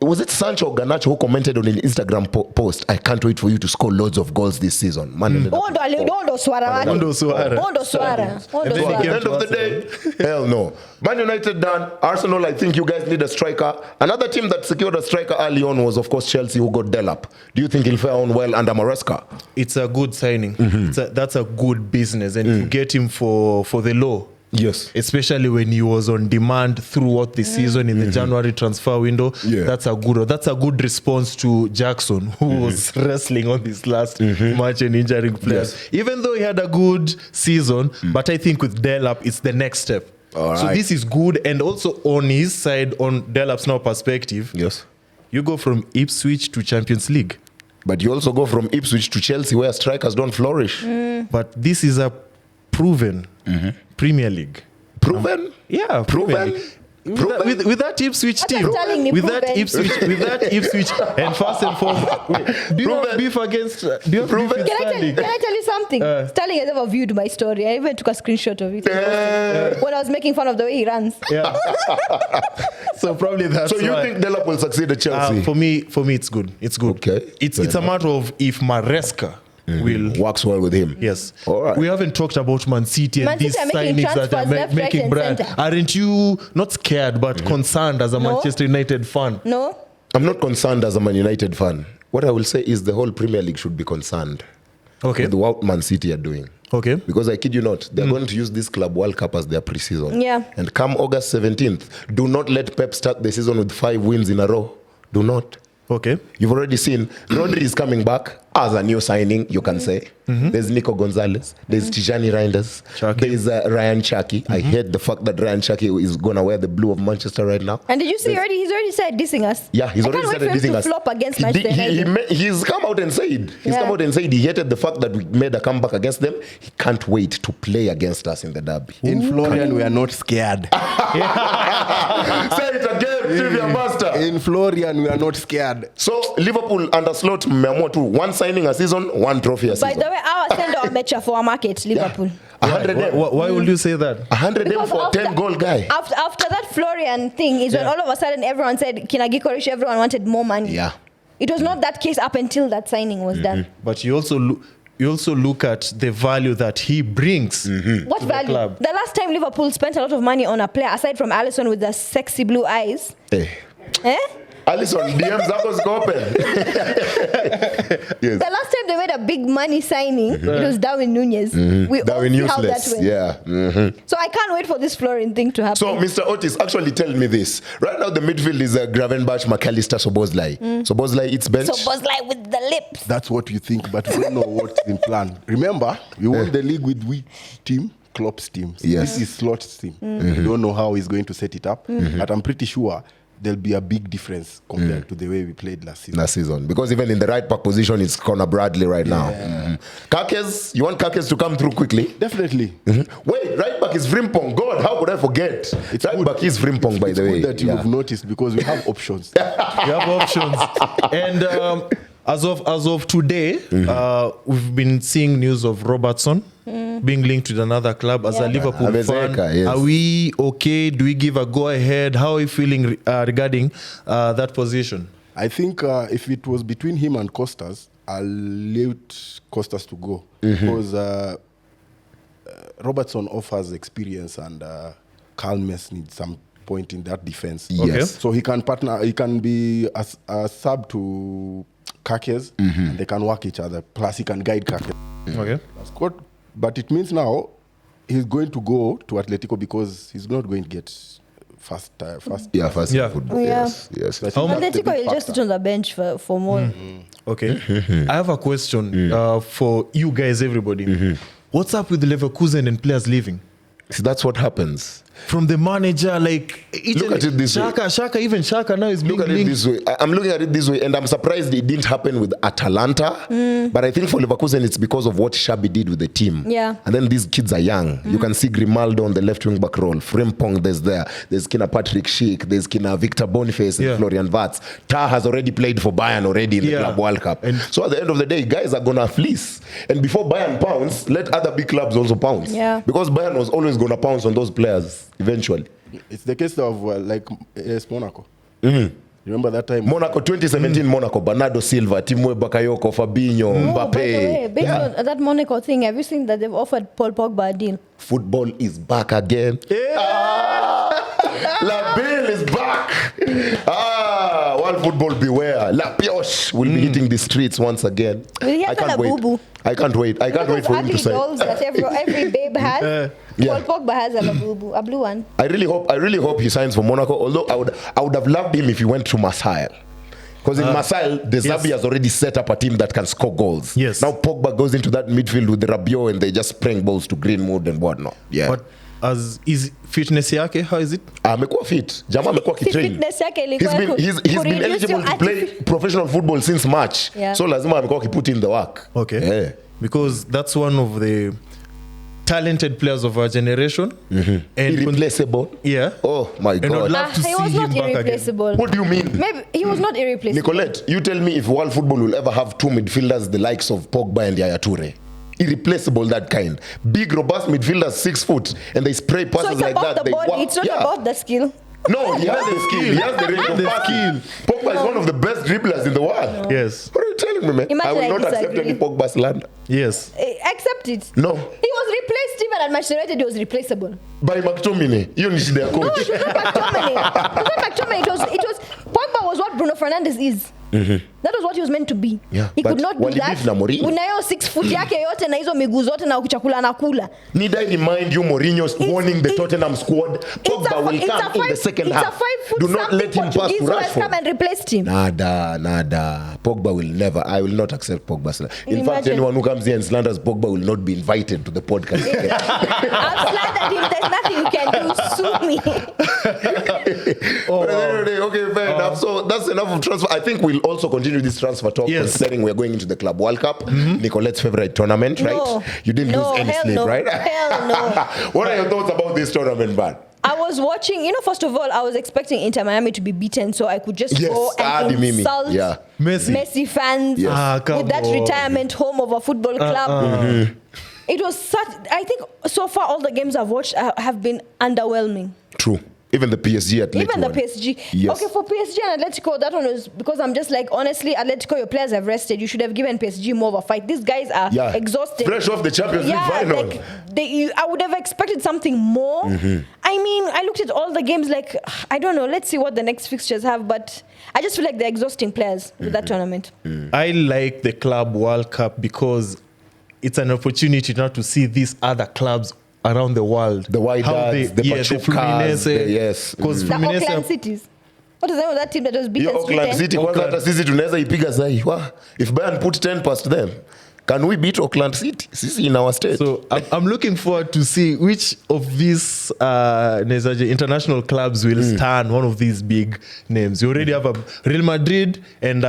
Was it Sancho or Garnacho who commented on an Instagram post? I can't wait for you to score loads of goals this season. Man, Ondo Suara. Ondo Suara. So at the end of the day, hell no. Man United done. Arsenal, I think you guys need a striker. Another team that secured a striker early on was, of course, Chelsea, who got Delap. Do you think he'll fare on well under Maresca? It's a good signing. That's a good business. And you get him for the low. Yes. Especially when he was on demand throughout the season in the January transfer window. Yeah. That's a good response to Jackson, who was wrestling on this last match and injuring players. Yes. Even though he had a good season, but I think with Delap, it's the next step. All So right. this is good. And also on his side, on Delap's now perspective, Yes. you go from Ipswich to Champions League. But you also go from Ipswich to Chelsea, where strikers don't flourish. But this is a proven Premier League. Proven? Yeah, Proven? Premier League. With that Ipswich That's team, what I'm telling you, with that proven. Ipswich, and first and foremost, do you have Proven. beef against? Do you have beef with Can Sterling? I tell you something? Sterling has never viewed my story. I even took a screenshot of it when I was making fun of the way he runs. Yeah. So probably that's So you why. think Delap will succeed at Chelsea? For me, it's good. It's good. Okay. It's a matter of if Maresca will. Works well with him. Yes. All right. We haven't talked about Man City and Man these City are making signings that transfers are left, right, making and brand. centre. Aren't you not scared but concerned as a Manchester United fan? No? I'm not concerned as a Man United fan. What I will say is the whole Premier League should be concerned Okay. with what Man City are doing. Okay. Because I kid you not, they're going to use this Club World Cup as their preseason. Yeah. And come August 17th, do not let Pep start the season with 5 wins in a row. Do not. Okay. You've already seen Rodri is coming back as a new signing, you can say. There's Nico Gonzalez. There's Tijani Reinders. Chucky. There's Ryan Chucky. I hate the fact that Ryan Chucky is going to wear the blue of Manchester right now. And did you see he's already started dissing us? Yeah, he's already started I can't wait for dissing him to us. flop against He Manchester did- United. He's come out and said. He hated the fact that we made a comeback against them. He can't wait to play against us in the derby. In Florian, we are not scared. Say it again, trivia master. In Florian, we are not scared. So Liverpool under slot mmeamua tu 1 signing a season, 1 trophy a By season. the way, our sender or match for our market, Liverpool. 100 M. Why would you say that? 100 M Because for a after- 10 goal guy. After that Florian thing is when all of a sudden everyone said Kinagikorish, everyone wanted more money. Yeah. It was not that case up until that signing was done. But you also you also look at the value that he brings. What to value? The club. The last time Liverpool spent a lot of money on a player, aside from Alisson with the sexy blue eyes. Eh. Eh? Alison, DMs are open. Yes. The last time they made a big money signing, it was Darwin Nunez. We all Darwin see how that useless. went. Yeah. So I can't wait for this Florin thing to happen. So, Mr. Otis, actually tell me this. Right now, the midfield is Gravenberch, McAllister, Soboslai. Soboslai, it's bench. So Buzz like with the lips. That's what you think, but we don't know what's in plan. Remember, we won the league with which team? Klopp's team. So Yes. This is Slot's team. We don't know how he's going to set it up, but I'm pretty sure there'll be a big difference compared to the way we played last season. Because even in the right back position, it's Conor Bradley right now. Kakes, you want Kakes to come through quickly? Definitely. Wait, right back is Frimpong. God, how could I forget? It's right good. back is Frimpong, by It's the way. good that you've noticed because we have options. We have options. And as of today, we've been seeing news of Robertson being linked with another club. As a Liverpool fan, Amezeka, yes. are we okay? Do we give a go-ahead? How are you feeling regarding that position? I think if it was between him and Costas, I'll let Costas to go because Robertson offers experience and calmness needs some point in that defense. Yes. Okay. So he can partner. He can be a sub to Kakes, and they can work each other. Plus, he can guide Kakes. Okay. That's good. But it means now he's going to go to Atletico because he's not going to get fast. Yeah, first Yeah. football. Yeah. Yes. I think that's the Atletico big will just factor. sit on the bench for more. Okay. I have a question for you guys, everybody. What's up with the Leverkusen and players leaving? See, that's what happens. From the manager, like Look at it this way. Shaka now is being Look at it linked. this way. I'm looking at it this way, and I'm surprised it didn't happen with Atalanta. But I think for Leverkusen, it's because of what Xabi did with the team. Yeah. And then these kids are young. You can see Grimaldo on the left wing back role. Frimpong, there's Kina Patrick Schick. There's Kina Victor Boniface and Yeah. Florian Wirtz. Tah has already played for Bayern already in the Yeah. Club World Cup. And- So at the end of the day, guys are gonna fleece. And before Bayern pounce, let other big clubs also pounce. Yeah. Because Bayern was always gonna pounce on those players eventually. It's the case of like AS Monaco. Remember that time? Monaco 2017 Monaco, Bernardo Silva, Timwe Bakayoko, Fabinho, Oh, by the way, Mbappe. based on that Monaco thing, have you seen that they've offered Paul Pogba a deal? Football is back again. La Bille is back. World football beware. La Pioche will be hitting the streets once again. Will he I have can't a wait. boo-boo? I can't wait. I can't wait for him to ugly say. dolls that every babe has. Yeah. Paul Pogba has a labubu, a blue one. I really hope he signs for Monaco. Although I would have loved him if he went to Marseille. Because in Marseille, De Zerbi has already set up a team that can score goals. Yes. Now Pogba goes into that midfield with the Rabiot and they just spraying balls to Greenwood and whatnot. Yeah. But as is fitness yake, how is it? Amekuwa fit. Jamaa amekuwa Si kitrain. fitness yake He's ilikuwa been he's been kureduce eligible your to play professional football since March. Yeah. So lazima amekuwa akiput in the work. Okay. Yeah. Because that's one of the talented players of our generation. And Irreplaceable. yeah. Oh my And I'd God. love to he see was him not back again. irreplaceable. What do you mean? Maybe he was not irreplaceable. Nicolette, you tell me if world football will ever have two midfielders the likes of Pogba and Yaya Toure. Irreplaceable, that kind. Big, robust midfielders, 6 foot, and they spray passes So it's like about that. the body. It's not about the skill. No, he has the skill. He has the range of passing. Pogba is one of the best dribblers in the world. Yes. What are you telling me, man? Imagine I will I not accept disagree. any Pogba slander. Yes. Accept it. No. He was replaced even at Manchester United. He was replaceable. By McTominay. You need their No, coach. it was not McTominay. It was not McTominay. It was Pogba was what Bruno Fernandes is. That was what he was meant to be. Yeah, he could but not do that. walibeat na Mourinho. Unayo 6 foot yake yote na hizo miguu zote na kuchakula na kula. Need I remind you, Mourinho warning the Tottenham squad? Pogba will come in the second half. It's a 5 foot Do not let him pass to Portuguese who has come Rashford. and replaced him. Nada. Pogba will never. I will not accept Pogba slander. In fact, Imagine. anyone who comes here and slanders Pogba will not be invited to the podcast. I've slandered him. There's nothing you can do. Sue me. But anyway, okay, fair enough. So that's enough of transfer. I think we'll also continue this transfer talk, Yes. considering we're going into the Club World Cup, Nicolette's favorite tournament, right? No. You didn't No, lose any hell sleep, no. right? Hell no. What are your thoughts about this tournament, man? I was watching, first of all, I was expecting Inter Miami to be beaten so I could just Yes, go and the Mimi. insult Yeah. Messi. fans Yes. Come with that on. retirement home of a football club. It was such, I think so far all the games I've watched have been underwhelming. True. Even the PSG Atletico. Even the one. PSG. Yes. Okay, for PSG and Atletico, that one was because I'm just like, honestly, Atletico, your players have rested. You should have given PSG more of a fight. These guys are exhausted. Fresh off the Champions League final. Like I would have expected something more. I mean, I looked at all the games like, I don't know, let's see what the next fixtures have, but I just feel like they're exhausting players with that tournament. I like the Club World Cup because it's an opportunity now to see these other clubs around the world. The Wildcards, the Pachucas, yes. Because The Auckland cities. What is the name of that team that was beaten? Hiyo Auckland City kwanza hata sisi tunaweza ipiga sahi. If Bayern put 10 past them, can we beat Auckland City? Sisi in our state. So I'm looking forward to see which of these international clubs will stand one of these big names. You already have Real Madrid and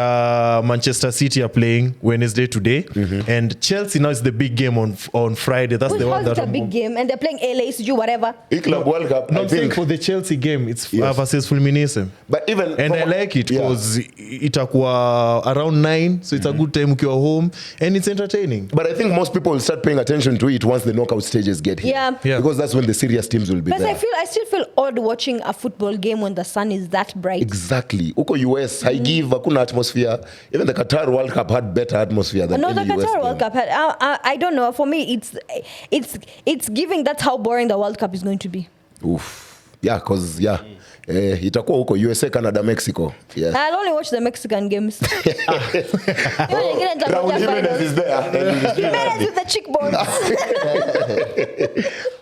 Manchester City are playing Wednesday today, and Chelsea now is the big game on Friday. That's the one How's that it a big game? And they're playing LASG, whatever. Club World Cup, I Not saying think. for the Chelsea game, it's versus Fulminese. But even And I like it because itakuwa around 9, so it's a good time ukiwa home and it's entertaining. But I think most people will start paying attention to it once the knockout stages get here. Yeah. Because that's when the serious teams will be But there. I still feel odd watching a football game when the sun is that bright. Exactly. Uko US, I give hakuna atmosphere. Even the Qatar World Cup had better atmosphere than No, the any US Qatar game. World Cup had. I don't know. For me, it's giving. That's how boring the World Cup is going to be. Oof. Yeah, because itakuwa huko USA, Canada, Mexico. Yeah. I'll only watch the Mexican games. Raul Jimenez is there. Jimenez with the cheekbones.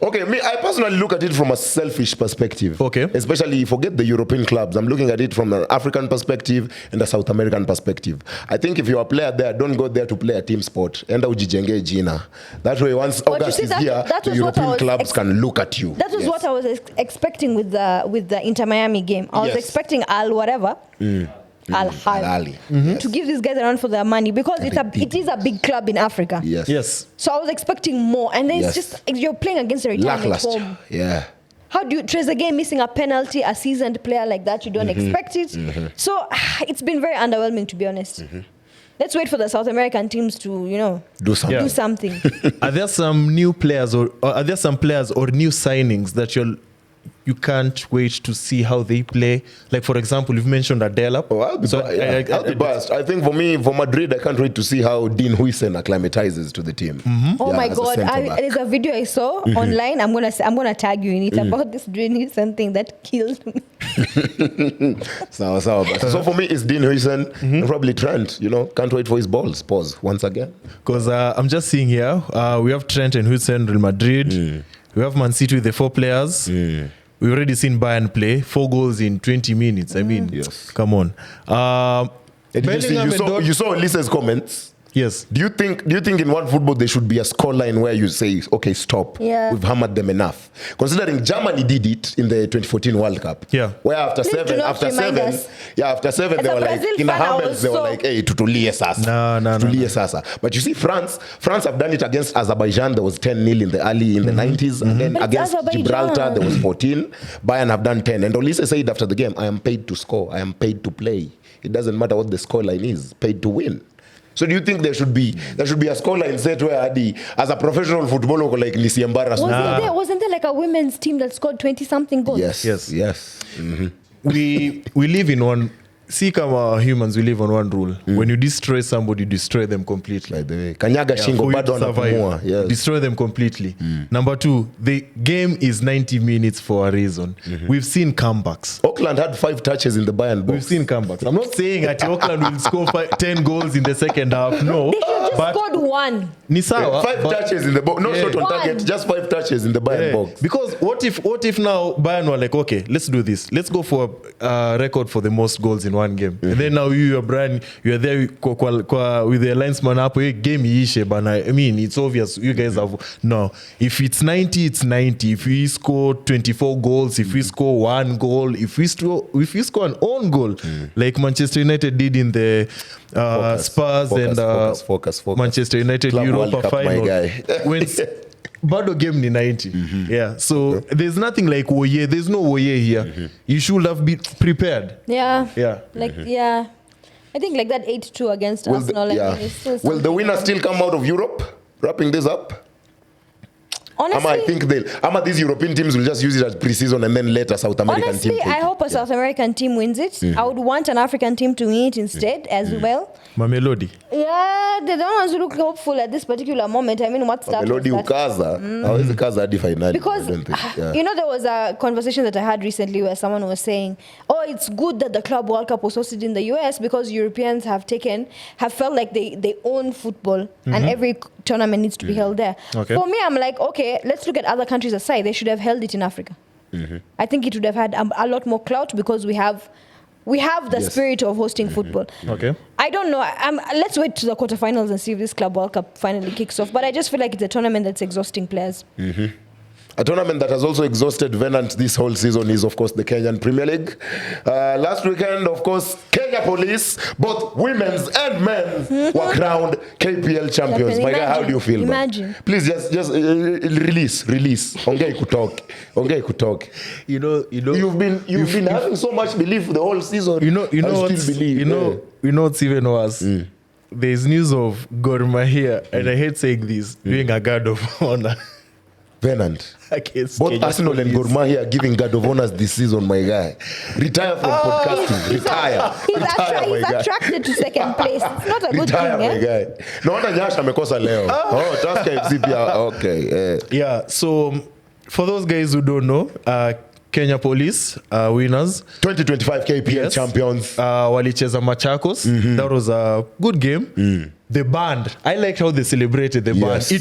Okay, me, I personally look at it from a selfish perspective. Okay. Especially forget the European clubs. I'm looking at it from an African perspective and a South American perspective. I think if you're a player there, don't go there to play a team sport. Enda ujijenge jina. That way, once But you August see, is that- here, that the was what I European was clubs can look at you. That was Yes. what I was expecting with the Inter Miami game. I was Yes. expecting Al whatever. Al Al-Ahly. to give these guys a run for their money because it is a big club in Africa. Yes. Yes. So I was expecting more, and then Yes. it's just you're playing against a retirement Lackluster. home. Yeah. How do you trace a game missing a penalty, a seasoned player like that? You don't expect it. So it's been very underwhelming, to be honest. Let's wait for the South American teams to, Do something. do something. Are there some new players or are there some players or new signings that you can't wait to see how they play? Like, for example, you've mentioned Adela. Oh, I'll be biased. I think for me, for Madrid, I can't wait to see how Dean Huijsen acclimatizes to the team. Oh Yeah, my as a God! centre-back. There's a video I saw online. I'm gonna tag you in it about this doing something that killed me. So for me, it's Dean Huijsen and probably Trent. Can't wait for his balls. Pause once again. Because I'm just seeing here, we have Trent and Huijsen, Real Madrid. We have Man City with the 4 players. We've already seen Bayern play 4 goals in 20 minutes. I mean, Yes. come on. Did you see, Bellingham and you saw Lisa's comments? Yes. Do you think in world football there should be a scoreline where you say, okay, stop, Yeah. we've hammered them enough? Considering Germany did it in the 2014 World Cup. Yeah. Where after Please do seven, not remind us. after seven, As they a were like, Brazil in the fan, I Hammers, was they were so- like, hey, tutulie sasa. No. Tutulie sasa. But you see, France have done it against Azerbaijan. There was 10-0 in the 90s. And then But it's against Azerbaijan. Gibraltar, there was 14. Bayern have done 10. And Olise said after the game, I am paid to score. I am paid to play. It doesn't matter what the scoreline is. Paid to win. So do you think there should be a scoreline set where Adi, as a professional footballer, like Nisi embarrassed? Wasn't there like a women's team that scored 20-something goals? Yes. We live in one. See, kama humans, we live on one rule. When you destroy somebody, you destroy them completely. By the way, Kanyaga Yeah, Shingo for you bado to survive, anapumua. Yes. destroy them completely. Number 2, the game is 90 minutes for a reason. We've seen comebacks. Auckland had 5 touches in the Bayern We've box. seen comebacks. I'm not saying that Auckland will score 10 goals in the second half. No, They should just but scored one. ni sawa, 5 but- touches in the box, no Yeah. shot on One. target, just 5 touches in the Bayern Yeah. box. Because what if now Bayern were like, okay, let's do this. Let's go for a record for the most goals in one game. And then now you are Brian, you are there with the linesman up. Game iishe bana. I mean, it's obvious you guys have no. If it's 90, it's 90. If we score 24 goals, if we score 1 goal, if we score an own goal, like Manchester United did in the Spurs and focus. Manchester United Club Europa World Cup, my final. guy. When bado game ni 90. Yeah, so there's nothing like woye. There's no woye here. You should have been prepared. Yeah. Yeah. Yeah. I think like that 8-2 against Arsenal. I mean, it's still Will the something. winner still come out of Europe? Wrapping this up? Honestly- I think these European teams will just use it as pre-season and then let a South American Honestly, team take I it. hope a South American team wins it. I would want an African team to win it instead as well. Mamelodi. Yeah, they don't want to look hopeful at this particular moment. I mean, what's that? Melody ukaza hawezi kaza hadi finali. Because, I don't think. Yeah. you know, there was a conversation that I had recently where someone was saying, oh, it's good that the Club World Cup was hosted in the US because Europeans have felt like they own football and every tournament needs to be held there. Okay. For me, I'm like, okay, let's look at other countries aside. They should have held it in Africa. I think it would have had a lot more clout because we have the spirit of hosting football. Okay. I don't know. Let's wait to the quarterfinals and see if this Club World Cup finally kicks off. But I just feel like it's a tournament that's exhausting players. A tournament that has also exhausted Venant this whole season is, of course, the Kenyan Premier League. Last weekend, of course, Kenya Police, both women's and men's, were crowned KPL champions. My guy, how do you feel, man? Imagine. Please just release. Ongei kutalk. You know, You've been having so much belief the whole season. You know I what's, still believe. you know what's even worse. There's news of Gor Mahia, and I hate saying this, doing a guard of honor Venant. against Both Kenya Arsenal and Police. Gor Mahia are giving guard of honors this season, my guy. Retire from podcasting. Retire. He's attracted to second place. It's not a good Retire, thing, my eh? guy. Naona Nyash amekosa leo. Oh, Tusker FC pia. Okay. Yeah, so for those guys who don't know, Kenya Police winners. 2025 KPL Yes. champions. Walicheza Machakos. That was a good game. The band, I liked how they celebrated the band. Yes,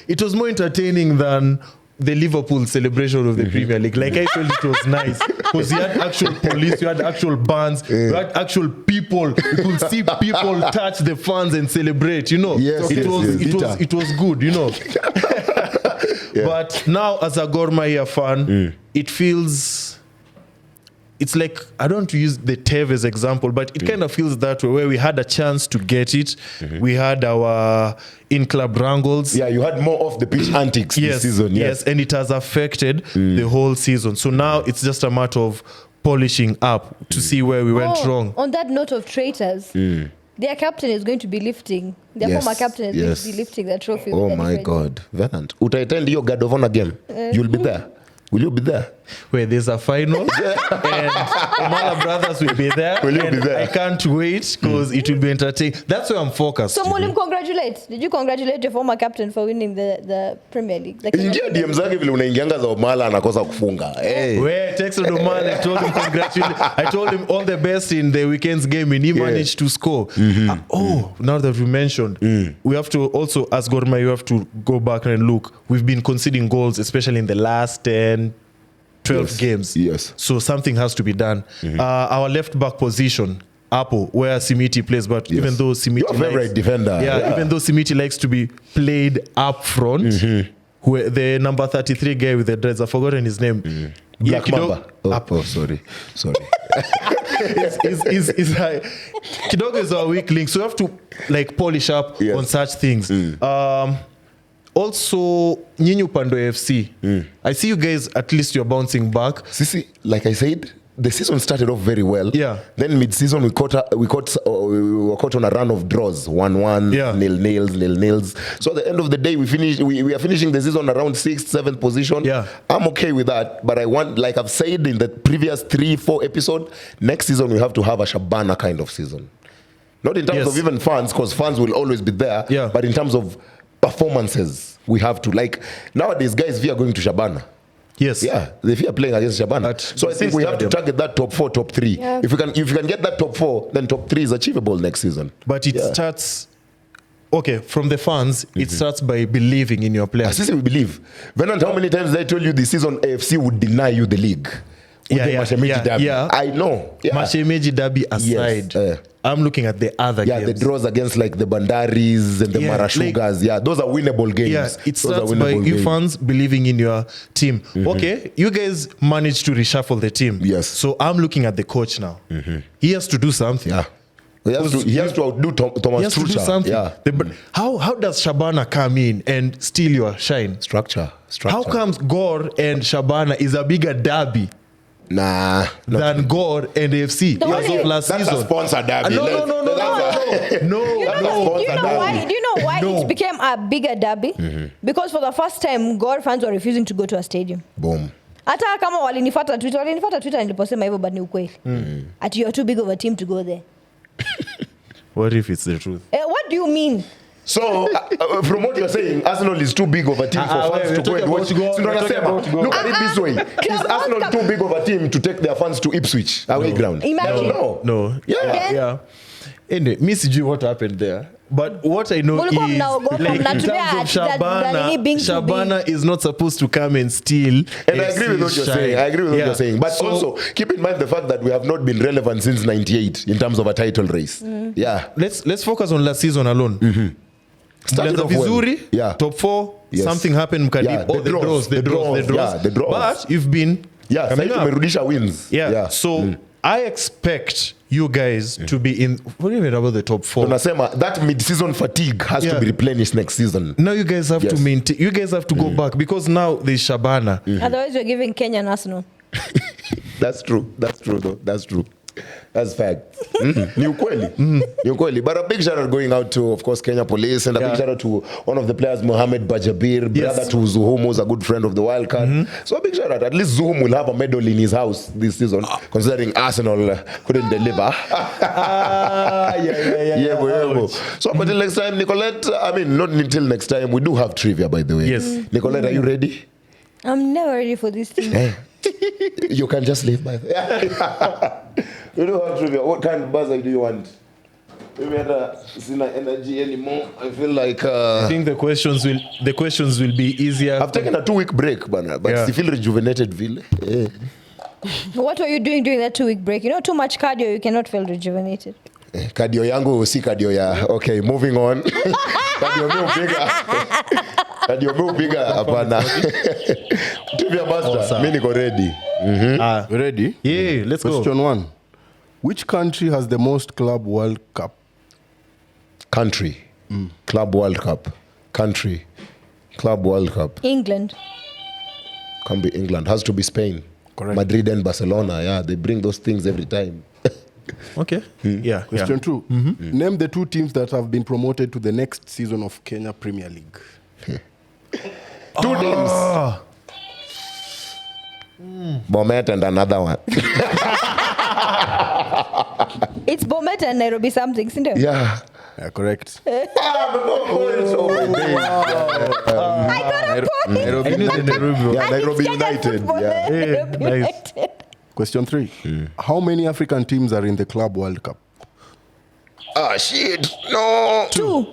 It was more entertaining than the Liverpool celebration of the Premier League. Like, I felt it was nice because you had actual police, you had actual bands, you had actual people. You could see people touch the fans and celebrate. You know, Yes, it was good. You know. But now, as a Gor Mahia fan, it feels. It's like, I don't want to use the Tevez example, but it kind of feels that way, where we had a chance to get it. We had our in-club wrangles. Yeah, you had more off the pitch antics this season. Yes, and it has affected the whole season. So now it's just a matter of polishing up to see where we went wrong. On that note of traitors, their captain is going to be lifting. Their Yes, former captain is yes. going to be lifting the trophy. Oh with the my different- God. Venant. Utaitend your guard of honor game. You'll be there. Will you be there? Where there's a final and Omala Brothers will be there. Will you and be there? I can't wait because it will be entertaining. That's where I'm focused. So Mulim, congratulate. Did you congratulate your former captain for winning the Premier League? The Kenya Ingia Premier DM zake vile unaingianga za Omala anakosa kufunga. Hey. Where I texted Oman, I told him congratulations. I told him all the best in the weekend's game, and he managed to score. Now that we mentioned, we have to also, as Gor Mahia, you have to go back and look. We've been conceding goals, especially in the last 10, 12 games. Yes. So something has to be done. Our left back position, Apple, where Simiti plays, but even though Simiti Your favorite defender. yeah, even though Simiti likes to be played up front, who, the number 33 guy with the dreads, I've forgotten his name. Black Kidogo- Mamba. Oh, sorry. is like, Kidogo is our weak link, so we have to like polish up Yes. on such things. Also, Nyinyi Pando FC. I see you guys, at least you're bouncing back. Sisi, like I said, the season started off very well. Yeah. Then mid-season we were caught on a run of draws, 1-1, Yeah. 0-0. So at the end of the day, we are finishing the season around 6th, 7th position. Yeah. I'm okay with that, but I want, like I've said in the previous 3-4 episode, next season we have to have a Shabana kind of season. Not in terms Yes. of even fans, because fans will always be there. Yeah. But in terms of performances, we have to, like nowadays, guys, we are going to Shabana. Yes. Yeah, if you are playing against Shabana. At So I the think we have to stadium. target that top 4, top 3. Yeah. If you can get that top 4, then top 3 is achievable next season. But it starts, okay, from the fans, it starts by believing in your players. Sisi, we believe. Venant, how many times did I tell you this season AFC would deny you the league? With the Mashemeji derby. I know. Yeah. Mashemeji derby aside, Yes, I'm looking at the other Yeah, games. the draws against like the Bandaris and the Yeah, Marashugas. Yeah, those are winnable games. Yeah, it Those are starts by winnable you games. fans believing in your team. Okay, you guys managed to reshuffle the team. Yes. So I'm looking at the coach now. He has to do something. Yeah. He has to outdo He Thomas has to do Tuchel. something. Yeah. How does Shabana come in and steal your shine? Structure. How comes Gor and Shabana is a bigger derby Nah. than Gor and AFC The as only- of last That's a season. sponsor derby. No. Do you know why No. it became a bigger derby? Because for the first time, Gor fans were refusing to go to a stadium. Boom. Hata kama walinifuata Twitter niliposema hivyo, but ni ukweli. At you're too big of a team to go there. What if it's the truth? What do you mean? So, from what you're saying, Arsenal is too big of a team for fans we're to go and talking watch. about Gor, So, we're talking about Gor. look at it this way. Is Club Arsenal World too Cup. big of a team to take their fans to Ipswich away ground? Imagine. No. Yeah. Then- Yeah. Anyway, me sijui what happened there. But what I know Mulikuwa is, mnaogopa, like, in mnatumia terms of that being too Shabana is not supposed to come and steal. And I agree with what you're saying. I agree with what you're saying. But So, also, keep in mind the fact that we have not been relevant since 98 in terms of a title race. Yeah. let's focus on last season alone. Started Mlianza off well. vizuri, Yeah. top 4, Yes. something happened mkadip. Yeah, The draws. Yeah, the draws. But you've been Yeah, coming sasa up. tumerudisha wins. Yeah. So I expect you guys to be in. What do you mean about the top 4? Tunasema that mid-season fatigue has to Yeah. be replenished next season. Now you guys have to Yes. maintain. You guys have to go back because now there's Shabana. Otherwise, we're giving Kenya and Arsenal. That's true though. That's true. That's fact. Ni ukweli. Ni ukweli. But a big shout out going out to, of course, Kenya Police, and a big shout out to one of the players, Mohamed Bajabir, brother to Zuhum, who's a good friend of the Wildcard. So a big shout out. At least Zuhum will have a medal in his house this season, considering Arsenal couldn't deliver. Yeah, boy. So up until next time, Nicolette, I mean, not until next time, we do have trivia, by the way. Yes. Nicolette, are you ready? I'm never ready for this thing. You can just leave by the We do have trivia. What kind of buzzer do you want? Maybe sina energy anymore. I feel like I think the questions will be easier. I've taken a 2-week break, but Yeah. I feel rejuvenated. Yeah. What were you doing during that 2-week break? You know, too much cardio, you cannot feel rejuvenated. Cardio yangu si cardio ya. Okay, moving on. Cardio meu bigger hapana. Trivia master, mimi niko ready. You ready? Yeah, let's go. Question 1. Which country has the most Club World Cup? Country. Club World Cup. Country. Club World Cup. England. Can't be England. Has to be Spain. Correct. Madrid and Barcelona. Yeah, they bring those things every time. Okay. Yeah. Question 2. Name the 2 teams that have been promoted to the next season of Kenya Premier League. 2 names. Bomet and another one. It's Bomet and Nairobi something, isn't it? Yeah. Yeah, correct. I got a point. Nairobi. I knew the Nairobi. Yeah, And Nairobi it's Kenya United. football. Yeah. Nairobi nice. United. Question 3. How many African teams are in the Club World Cup? Ah, shit. No. 2.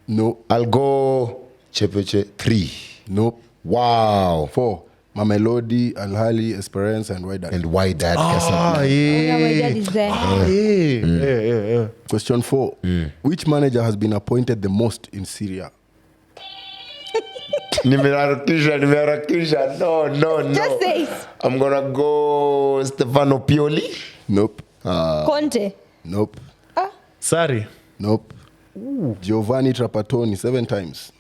No. I'll go Chepeche 3. Nope. Wow. 4. Mamelodi, Al Ahly, Esperance, and Wydad. And why that? Yeah, my dad is there. Yeah. Question 4. Which manager has been appointed the most in Syria? Nimeharakisha. No. Just say it. I'm gonna go Stefano Pioli. Nope. Conte. Nope. Sorry. Nope. Giovanni Trapattoni 7 times.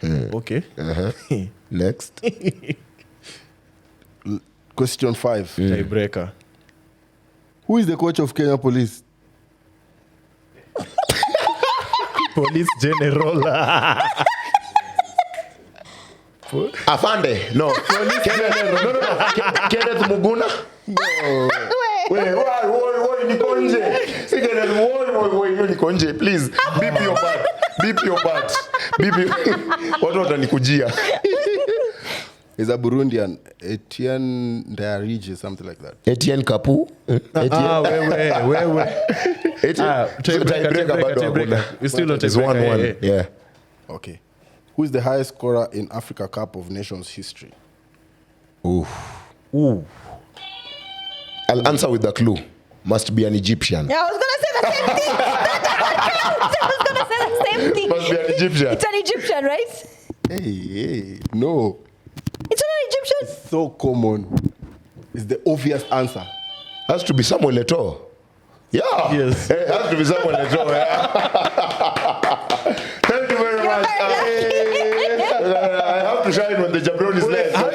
Okay. Next. Question 5. Tiebreaker. Who is the coach of Kenya Police? Police General. Afande. No. Kenneth Muguna. Wait, niko nje. Si Kenneth, niko nje. Please, beep your part. Watu watanikujia. He's a Burundian. Etienne Ndayirije, something like that. Etienne Kapu. Wewe. Tiebreaker bado hakuna. We still on It's tiebreaker. 1-1. Yeah. Okay. Who is the highest scorer in Africa Cup of Nations history? Ooh. I'll answer with a clue. Must be an Egyptian. Yeah, I was going to say the same thing. I was going to say the same thing. Must be an Egyptian. It's an Egyptian, right? Hey. No. It's not an Egyptian. So common. It's the obvious answer. Has to be Samuel Eto'o. Yeah. Yes. Hey, has to be Samuel Eto'o. Yeah. Thank you very much. I have to shine when the jabron is left. How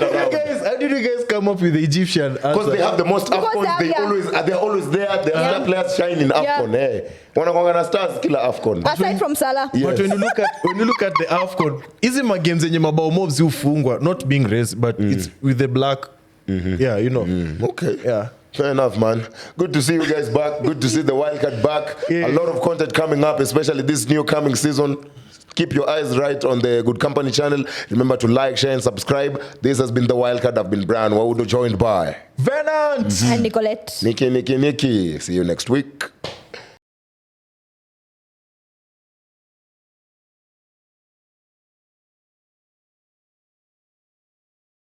did you guys come up up with the Egyptian Because they have the most Because AFCONs, they're always there. Their star players shine in AFCON. Eh? Wanakuanga na stars kila AFCON. Aside from Salah. Yes. But when you look at the AFCON, hizi magames zenye mabao mobs hufungwa, not being raised, but it's with the black. Yeah, you know. Okay. Yeah. Fair enough, man. Good to see you guys back. Good to see the Wildcard back. Yeah. A lot of content coming up, especially this new coming season. Keep your eyes right on the Good Company channel. Remember to like, share, and subscribe. This has been the Wildcard. I've been Brian Waudo, joined by Venant! And Nicolette. Nikki. See you next week.